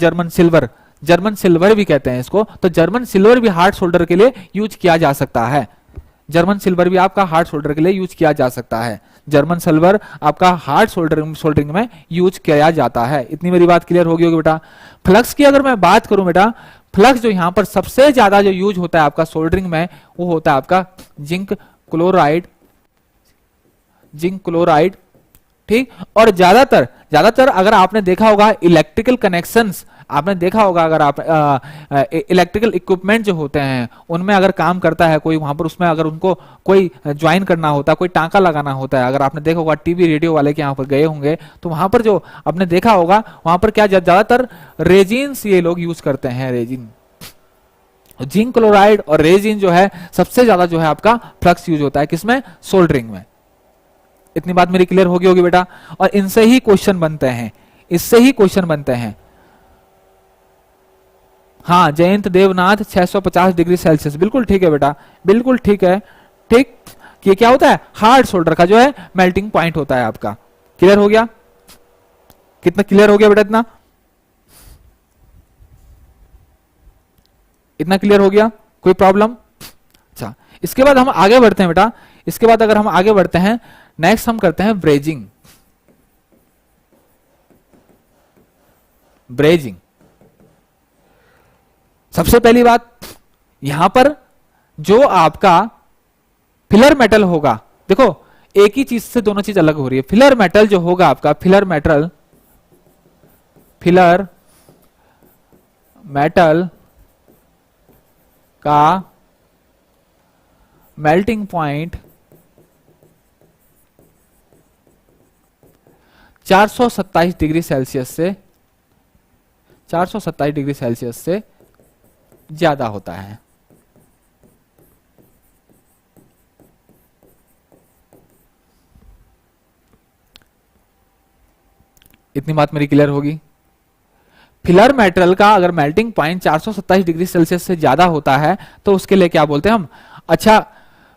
जर्मन सिल्वर भी कहते हैं इसको। तो जर्मन सिल्वर भी हार्ड सोल्डर के लिए यूज किया जा सकता है, जर्मन सिल्वर भी आपका हार्ड सोल्डर के लिए यूज किया जा सकता है। जर्मन सिल्वर आपका हार्ड सोल्डरिंग में यूज किया जाता है। इतनी मेरी बात क्लियर होगी बेटा। फ्लक्स की अगर मैं बात करूं बेटा, फ्लक्स जो यहां पर सबसे ज्यादा जो यूज होता है आपका सोल्डरिंग में, वो होता है आपका जिंक क्लोराइड। ठीक, और ज्यादातर अगर आपने देखा होगा इलेक्ट्रिकल कनेक्शंस, आपने देखा होगा अगर आप इलेक्ट्रिकल इक्विपमेंट जो होते हैं उनमें अगर काम करता है कोई, वहां पर उसमें अगर उनको कोई ज्वाइन करना होता है, कोई टांका लगाना होता है, अगर आपने देखा होगा टीवी रेडियो वाले के यहाँ पर गए होंगे, तो वहां पर जो आपने देखा होगा वहां पर क्या ज्यादातर रेजिन्स ये लोग यूज करते हैं, रेजिन, जिंक क्लोराइड और रेजिन जो है सबसे ज्यादा जो है आपका फ्लक्स यूज होता है किसमें? सोल्डरिंग में। इतनी बात मेरी क्लियर होगी बेटा। और इनसे ही क्वेश्चन बनते हैं, इससे ही क्वेश्चन बनते हैं। हाँ, जयंत देवनाथ 650 डिग्री सेल्सियस, बिल्कुल ठीक है बेटा, बिल्कुल ठीक है। ठीक, ये क्या होता है? हार्ड सोल्डर का जो है मेल्टिंग पॉइंट होता है आपका। क्लियर हो गया? कितना क्लियर हो गया बेटा? इतना क्लियर हो गया? कोई प्रॉब्लम? अच्छा, इसके बाद हम आगे बढ़ते हैं बेटा। इसके बाद अगर हम आगे बढ़ते हैं, नेक्स्ट हम करते हैं ब्रेजिंग। ब्रेजिंग। सबसे पहली बात, यहां पर जो आपका फिलर मेटल होगा, देखो एक ही चीज से दोनों चीज अलग हो रही है। फिलर मेटल जो होगा आपका, फिलर मेटल का मेल्टिंग पॉइंट 427 डिग्री सेल्सियस से 427 डिग्री सेल्सियस से ज्यादा होता है। इतनी बात मेरी क्लियर होगी। फिलर मेटल का अगर मेल्टिंग पॉइंट 427 डिग्री सेल्सियस से ज्यादा होता है तो उसके लिए क्या बोलते हैं हम? अच्छा,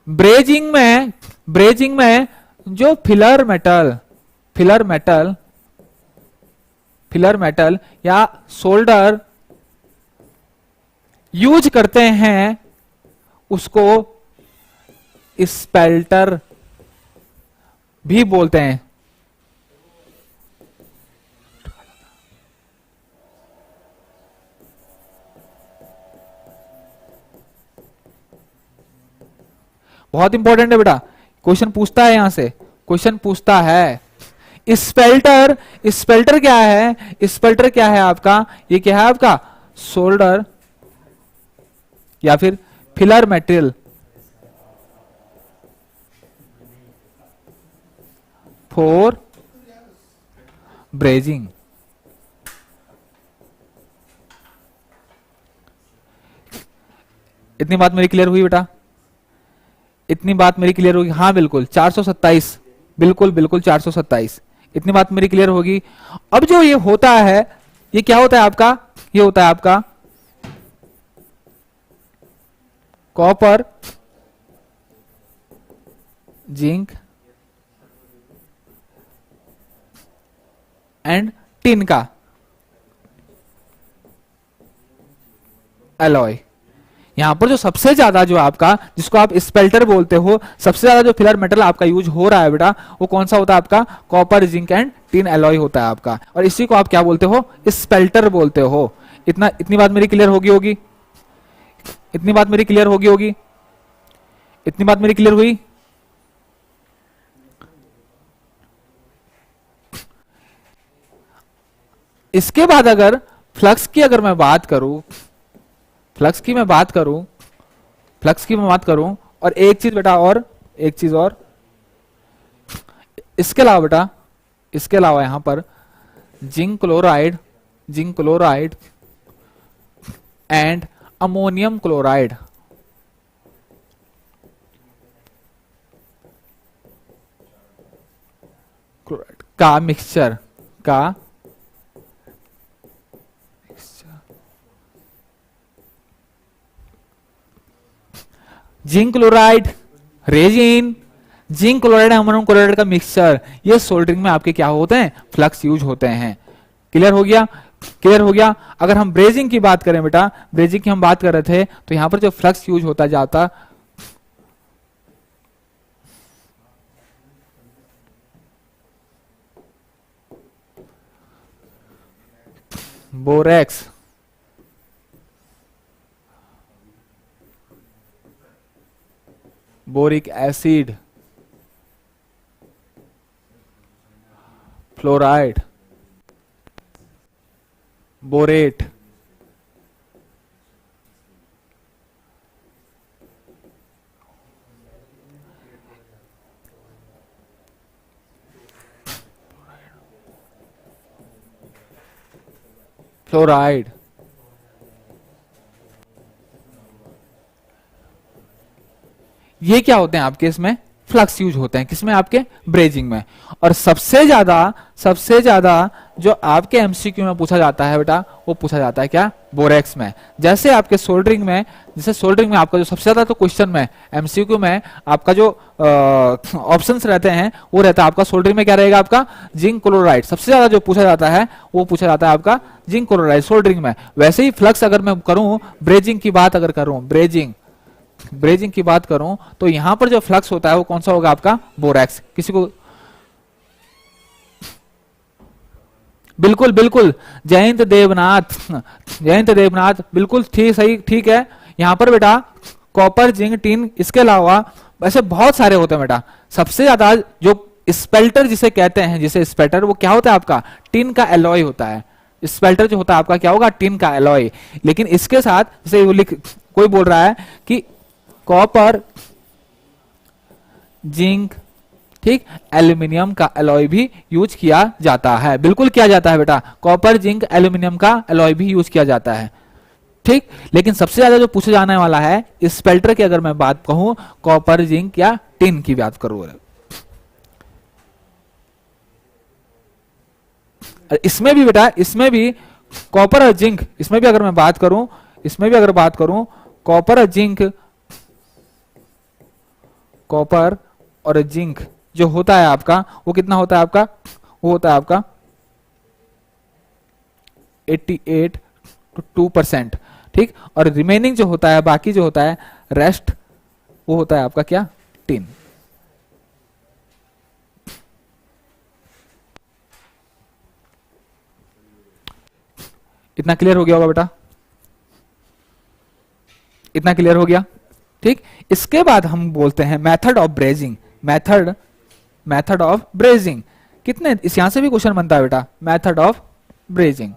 ब्रेजिंग में जो फिलर मेटल या सोल्डर यूज करते हैं उसको स्पेल्टर भी बोलते हैं। बहुत इंपॉर्टेंट है बेटा, क्वेश्चन पूछता है, यहां से क्वेश्चन पूछता है। स्पेल्टर क्या है? स्पेल्टर क्या है आपका? ये क्या है आपका? सोल्डर या फिर फिलर मटेरियल फॉर ब्रेजिंग। इतनी बात मेरी क्लियर हुई बेटा? इतनी बात मेरी क्लियर होगी? हाँ बिल्कुल 427, बिल्कुल 427। इतनी बात मेरी क्लियर होगी। अब जो ये होता है, ये क्या होता है आपका? ये होता है आपका कॉपर, जिंक एंड टिन का एलॉय। यहां पर जो सबसे ज्यादा जो आपका, जिसको आप स्पेल्टर बोलते हो, सबसे ज्यादा जो फिलर मेटल आपका यूज हो रहा है बेटा, वो कौन सा होता है आपका? Copper, zinc and tin alloy होता है आपका। और इसी को आप क्या बोलते हो? स्पेल्टर बोलते हो। इतनी बात मेरी क्लियर होगी? इतनी बात मेरी क्लियर होगी? इतनी बात मेरी क्लियर हुई? इसके बाद अगर फ्लक्स की अगर मैं बात करूं, फ्लक्स की मैं बात करूं, और एक चीज बेटा, और एक चीज और, इसके अलावा बेटा, इसके अलावा यहां पर zinc chloride and ammonium chloride का mixture zinc chloride, resin, zinc chloride, ammonium chloride का मिक्सचर, ये सोल्डरिंग में आपके क्या होते हैं? फ्लक्स यूज होते हैं। क्लियर हो गया? क्लियर हो गया? अगर हम ब्रेजिंग की बात करें बेटा, ब्रेजिंग की हम बात कर रहे थे, तो यहां पर जो फ्लक्स यूज होता जाता, borax, boric acid, fluoride, borate, fluoride, ये क्या होते हैं आपके? इसमें फ्लक्स यूज होते हैं। किसमें? आपके ब्रेजिंग में। और सबसे ज्यादा जो आपके एमसीक्यू में पूछा जाता है बेटा, वो पूछा जाता है क्या? बोरेक्स में। जैसे आपके सोल्डरिंग में, आपका जो सबसे ज्यादा तो क्वेश्चन में, एमसीक्यू में आपका जो ऑप्शंस रहते हैं, वो रहता है आपका सोल्डरिंग में क्या रहेगा? आपका जिंक क्लोराइड। सबसे ज्यादा जो पूछा जाता है, वो पूछा जाता है आपका जिंक क्लोराइड सोल्डरिंग में। वैसे ही फ्लक्स अगर मैं करूं, ब्रेजिंग की बात अगर करूं, ब्रेजिंग की बात करूं, तो यहां पर जो फ्लक्स होता है वो कौन सा होगा? आपका बोरेक्स। किसी को बिल्कुल बिल्कुल, जयंत देवनाथ, जयंत देवनाथ, बिल्कुल ठीक, सही, ठीक है। यहां पर बेटा कॉपर जिंक टिन, इसके अलावा वैसे बहुत सारे होते हैं बेटा। सबसे ज्यादा जो स्पेल्टर जिसे कहते हैं, जिसे स्पेल्टर, वो क्या होता है आपका, टिन का एलॉय होता है। स्पेल्टर जो होता है आपका क्या होगा, टिन का एलॉय। लेकिन इसके साथ जैसे वो लिख, कोई बोल रहा है कि कॉपर जिंक, ठीक, एल्यूमिनियम का एलॉय भी यूज किया जाता है। बिल्कुल किया जाता है बेटा, कॉपर जिंक एल्यूमिनियम का एलॉय भी यूज किया जाता है, ठीक। लेकिन सबसे ज्यादा जो पूछा जाने वाला है स्पेल्टर की, अगर मैं बात कहूं कॉपर जिंक या टिन की बात करूं, इसमें भी बेटा, इसमें भी कॉपर और जिंक, इसमें भी अगर मैं बात करूं, इसमें भी अगर बात करूं कॉपर और जिंक, कॉपर और जिंक जो होता है आपका, वो कितना होता है आपका, वो होता है आपका 88 to 2%, ठीक। और रिमेनिंग जो होता है, बाकी जो होता है रेस्ट, वो होता है आपका क्या, टिन। इतना क्लियर हो गया होगा बेटा, इतना क्लियर हो गया, ठीक। इसके बाद हम बोलते हैं method of brazing, method, method of brazing. कितने, इस यहां से भी क्वेश्चन बनता है बेटा, method of brazing.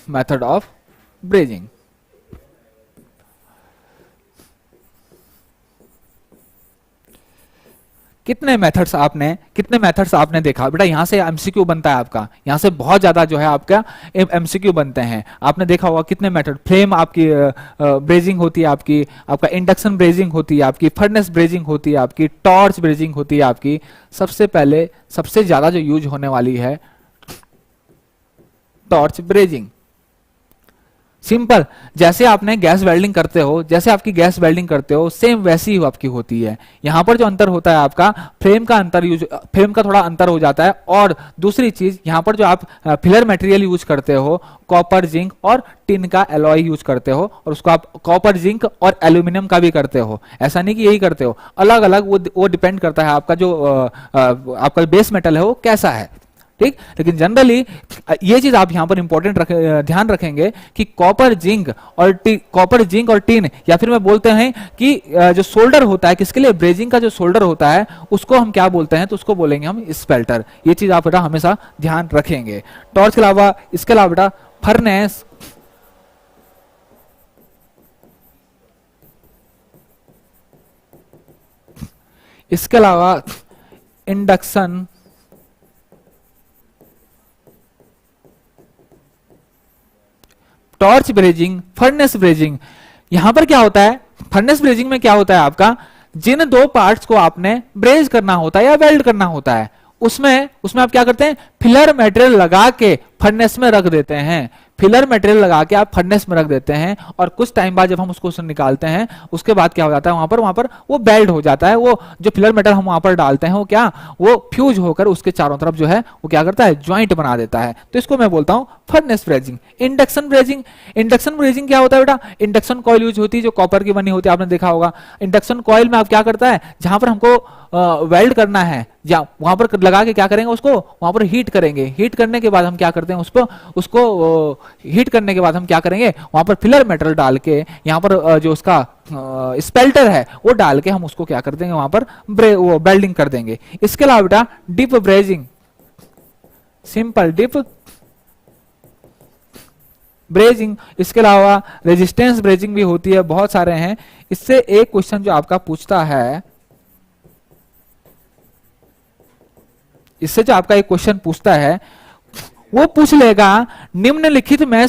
Method of brazing, कितने मेथड्स आपने देखा बेटा। यहां से एमसीक्यू बनता है आपका, यहां से बहुत ज्यादा जो है आपका एमसीक्यू बनते हैं। आपने देखा होगा कितने मेथड, फ्लेम आपकी ब्रेजिंग होती है आपकी, आपका इंडक्शन ब्रेजिंग होती है आपकी, फर्नेस ब्रेजिंग होती है आपकी, टॉर्च ब्रेजिंग होती है आपकी। सबसे पहले सबसे ज्यादा जो यूज होने वाली है टॉर्च ब्रेजिंग। सिंपल, जैसे आपने गैस वेल्डिंग करते हो, जैसे आपकी गैस वेल्डिंग करते हो, सेम वैसी ही आपकी होती है। यहां पर जो अंतर होता है आपका, फ्लेम का अंतर यूज, फ्लेम का थोड़ा अंतर हो जाता है। और दूसरी चीज, यहां पर जो आप फिलर मटेरियल यूज करते हो, कॉपर जिंक और टिन का एलॉय यूज करते हो, और उसको आप कॉपर जिंक और एल्यूमिनियम का भी करते हो। ऐसा नहीं कि यही करते हो, अलग अलग, वो डिपेंड करता है आपका जो आपका बेस मेटल है वो कैसा है, ठीक। लेकिन जनरली ये चीज आप यहां पर इंपॉर्टेंट ध्यान रखेंगे कि कॉपर जिंक और टिन, या फिर मैं बोलते हैं कि जो सोल्डर होता है, किसके लिए, ब्रेजिंग का जो सोल्डर होता है, उसको हम क्या बोलते हैं, तो उसको बोलेंगे हम स्पेल्टर। ये चीज आप बेटा हमेशा ध्यान रखेंगे। टॉर्च के अलावा, इसके अलावा बेटा फर्नेस, इसके अलावा induction, torch brazing, furnace brazing. यहां पर क्या होता है, फर्नेस ब्रेजिंग में क्या होता है आपका, जिन दो पार्ट्स को आपने ब्रेज करना होता है या वेल्ड करना होता है, उसमें आप क्या करते हैं, फिलर मटेरियल लगा के फर्नेस में रख देते हैं। फिलर मटेरियल लगा के आप फर्नेस में रख देते हैं, और कुछ टाइम बाद जब हम उसको निकालते हैं, उसके बाद क्या हो जाता है, वहां पर वो बेल्ड हो जाता है। वो जो फिलर मेटल हम वहां पर डालते हैं, वो फ्यूज होकर उसके चारों तरफ जो है वो क्या करता है, ज्वाइंट बना देता है। तो इसको मैं बोलता हूं furnace brazing. Induction brazing, induction brazing क्या होता है बेटा, इंडक्शन कॉइल यूज होती है जो कॉपर की बनी होती है, आपने देखा होगा। इंडक्शन कॉइल में आप क्या करता है, जहां पर हमको वेल्ड करना है, वहां पर लगा के क्या करेंगे, उसको वहां पर हीट करेंगे। हीट करने के बाद हम क्या करते हैं, उसको हीट करने के बाद हम क्या करेंगे, वहां पर फिलर मेटल डाल के, यहाँ पर जो उसका स्पेल्टर है वो डाल के हम उसको क्या कर देंगे, वहां पर वो बेल्डिंग कर देंगे। इसके अलावा बेटा dip brazing, simple dip brazing. इसके अलावा रेजिस्टेंस ब्रेजिंग भी होती है, बहुत सारे हैं। इससे एक क्वेश्चन जो आपका पूछता है, इससे जो आपका एक क्वेश्चन पूछता है, वो पूछ लेगा निम्नलिखित में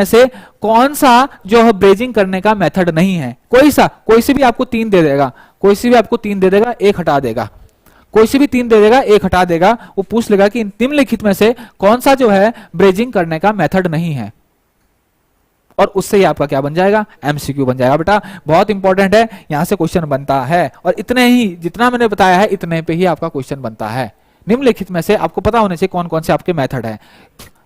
से कौन सा जो है ब्रेजिंग करने का मेथड नहीं है। कोई से भी आपको 3 दे देगा, एक हटा देगा, कोई से भी 3 दे देगा, एक हटा देगा। वो पूछ लेगा कि निम्नलिखित में से कौन सा जो है ब्रेजिंग करने का मेथड नहीं है, और उससे ही आपका क्या बन जाएगा, एमसीक्यू बन जाएगा। बेटा बहुत इंपॉर्टेंट है, यहां से क्वेश्चन बनता है, और इतने ही, जितना मैंने बताया है इतने पे ही आपका क्वेश्चन बनता है। निम्नलिखित में से आपको पता होने चाहिए कौन कौन से आपके मेथड है।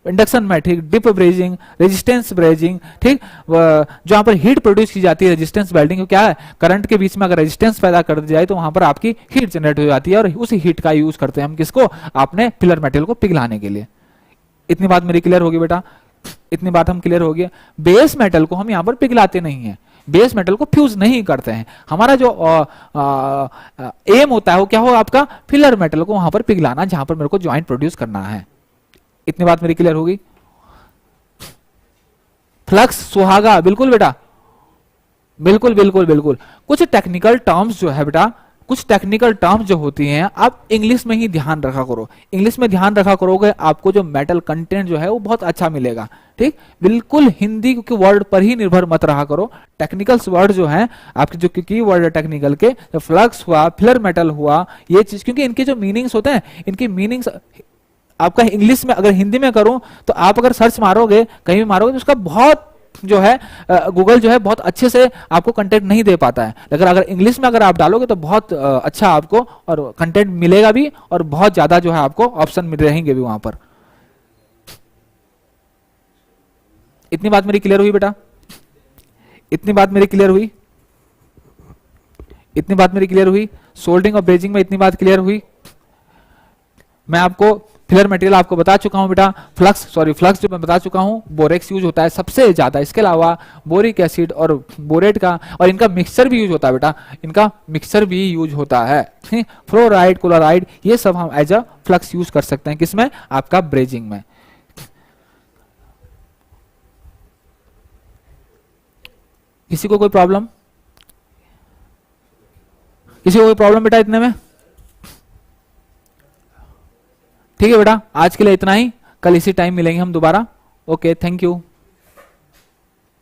इंडक्शन में, ठीक, डिप ब्रेजिंग, रेजिस्टेंस ब्रेजिंग, ठीक, जो यहाँ पर हीट प्रोड्यूस की जाती है रेजिस्टेंस वेल्डिंग, क्या है, करंट के बीच में अगर रेजिस्टेंस पैदा कर दी जाए तो वहां पर आपकी हीट जनरेट हो जाती है, और उसी हीट का यूज करते हैं हम किसको, आपने फिलर मेटेरियल को पिघलाने के लिए। इतनी बात मेरी क्लियर होगी बेटा, इतनी बात हम क्लियर हो गई। बेस मेटल को हम यहाँ पर पिघलाते नहीं है, बेस मेटल को फ्यूज नहीं करते हैं, हमारा जो एम होता है वो क्या हो आपका, फिलर मेटल को वहां पर पिघलाना जहां पर मेरे को ज्वाइंट प्रोड्यूस करना है। इतनी बात मेरी क्लियर होगी। फ्लक्स, सुहागा, बिल्कुल बेटा, बिल्कुल बिल्कुल बिल्कुल। कुछ टेक्निकल टर्म्स जो है बेटा, कुछ टेक्निकल टर्म्स जो होती हैं आप इंग्लिश में ही ध्यान रखा करो, इंग्लिश में ध्यान रखा करोगे आपको जो मेटल कंटेंट जो है वो बहुत अच्छा मिलेगा, ठीक। बिल्कुल हिंदी के वर्ड पर ही निर्भर मत रहा करो, टेक्निकल्स वर्ड जो है आपके जो की वर्ड है टेक्निकल के, फ्लक्स हुआ, फिलर मेटल हुआ, ये चीज, क्योंकि इनके जो मीनिंग्स होते हैं, इनकी मीनिंग्स आपका इंग्लिश में, अगर हिंदी में करूं तो आप अगर सर्च मारोगे, कहीं भी मारोगे तो उसका बहुत जो है गूगल जो है बहुत अच्छे से आपको कंटेंट नहीं दे पाता है, लेकिन अगर इंग्लिश में अगर आप डालोगे तो बहुत अच्छा आपको और कंटेंट मिलेगा भी, और बहुत ज्यादा जो है आपको ऑप्शन मिल रहेंगे भी वहां पर। इतनी बात मेरी क्लियर हुई बेटा, इतनी बात मेरी क्लियर हुई, इतनी बात मेरी क्लियर हुई। सोल्डिंग और ब्रेजिंग में इतनी बात क्लियर हुई। मैं आपको फिलर मटेरियल आपको बता चुका हूं बेटा, फ्लक्स जो मैं बता चुका हूं, बोरेक्स यूज होता है सबसे ज्यादा, इसके अलावा बोरिक एसिड और बोरेट का, और इनका मिक्सचर भी यूज होता है बेटा, इनका मिक्सचर भी यूज होता है, फ्लोराइड, क्लोराइड, ये सब हम एज अ फ्लक्स यूज कर सकते हैं, किसमें, आपका ब्रेजिंग में। किसी को कोई प्रॉब्लम, किसी को कोई प्रॉब्लम बेटा इतने में? ठीक है बेटा, आज के लिए इतना ही, कल इसी टाइम मिलेंगे हम दोबारा। Okay, thank you.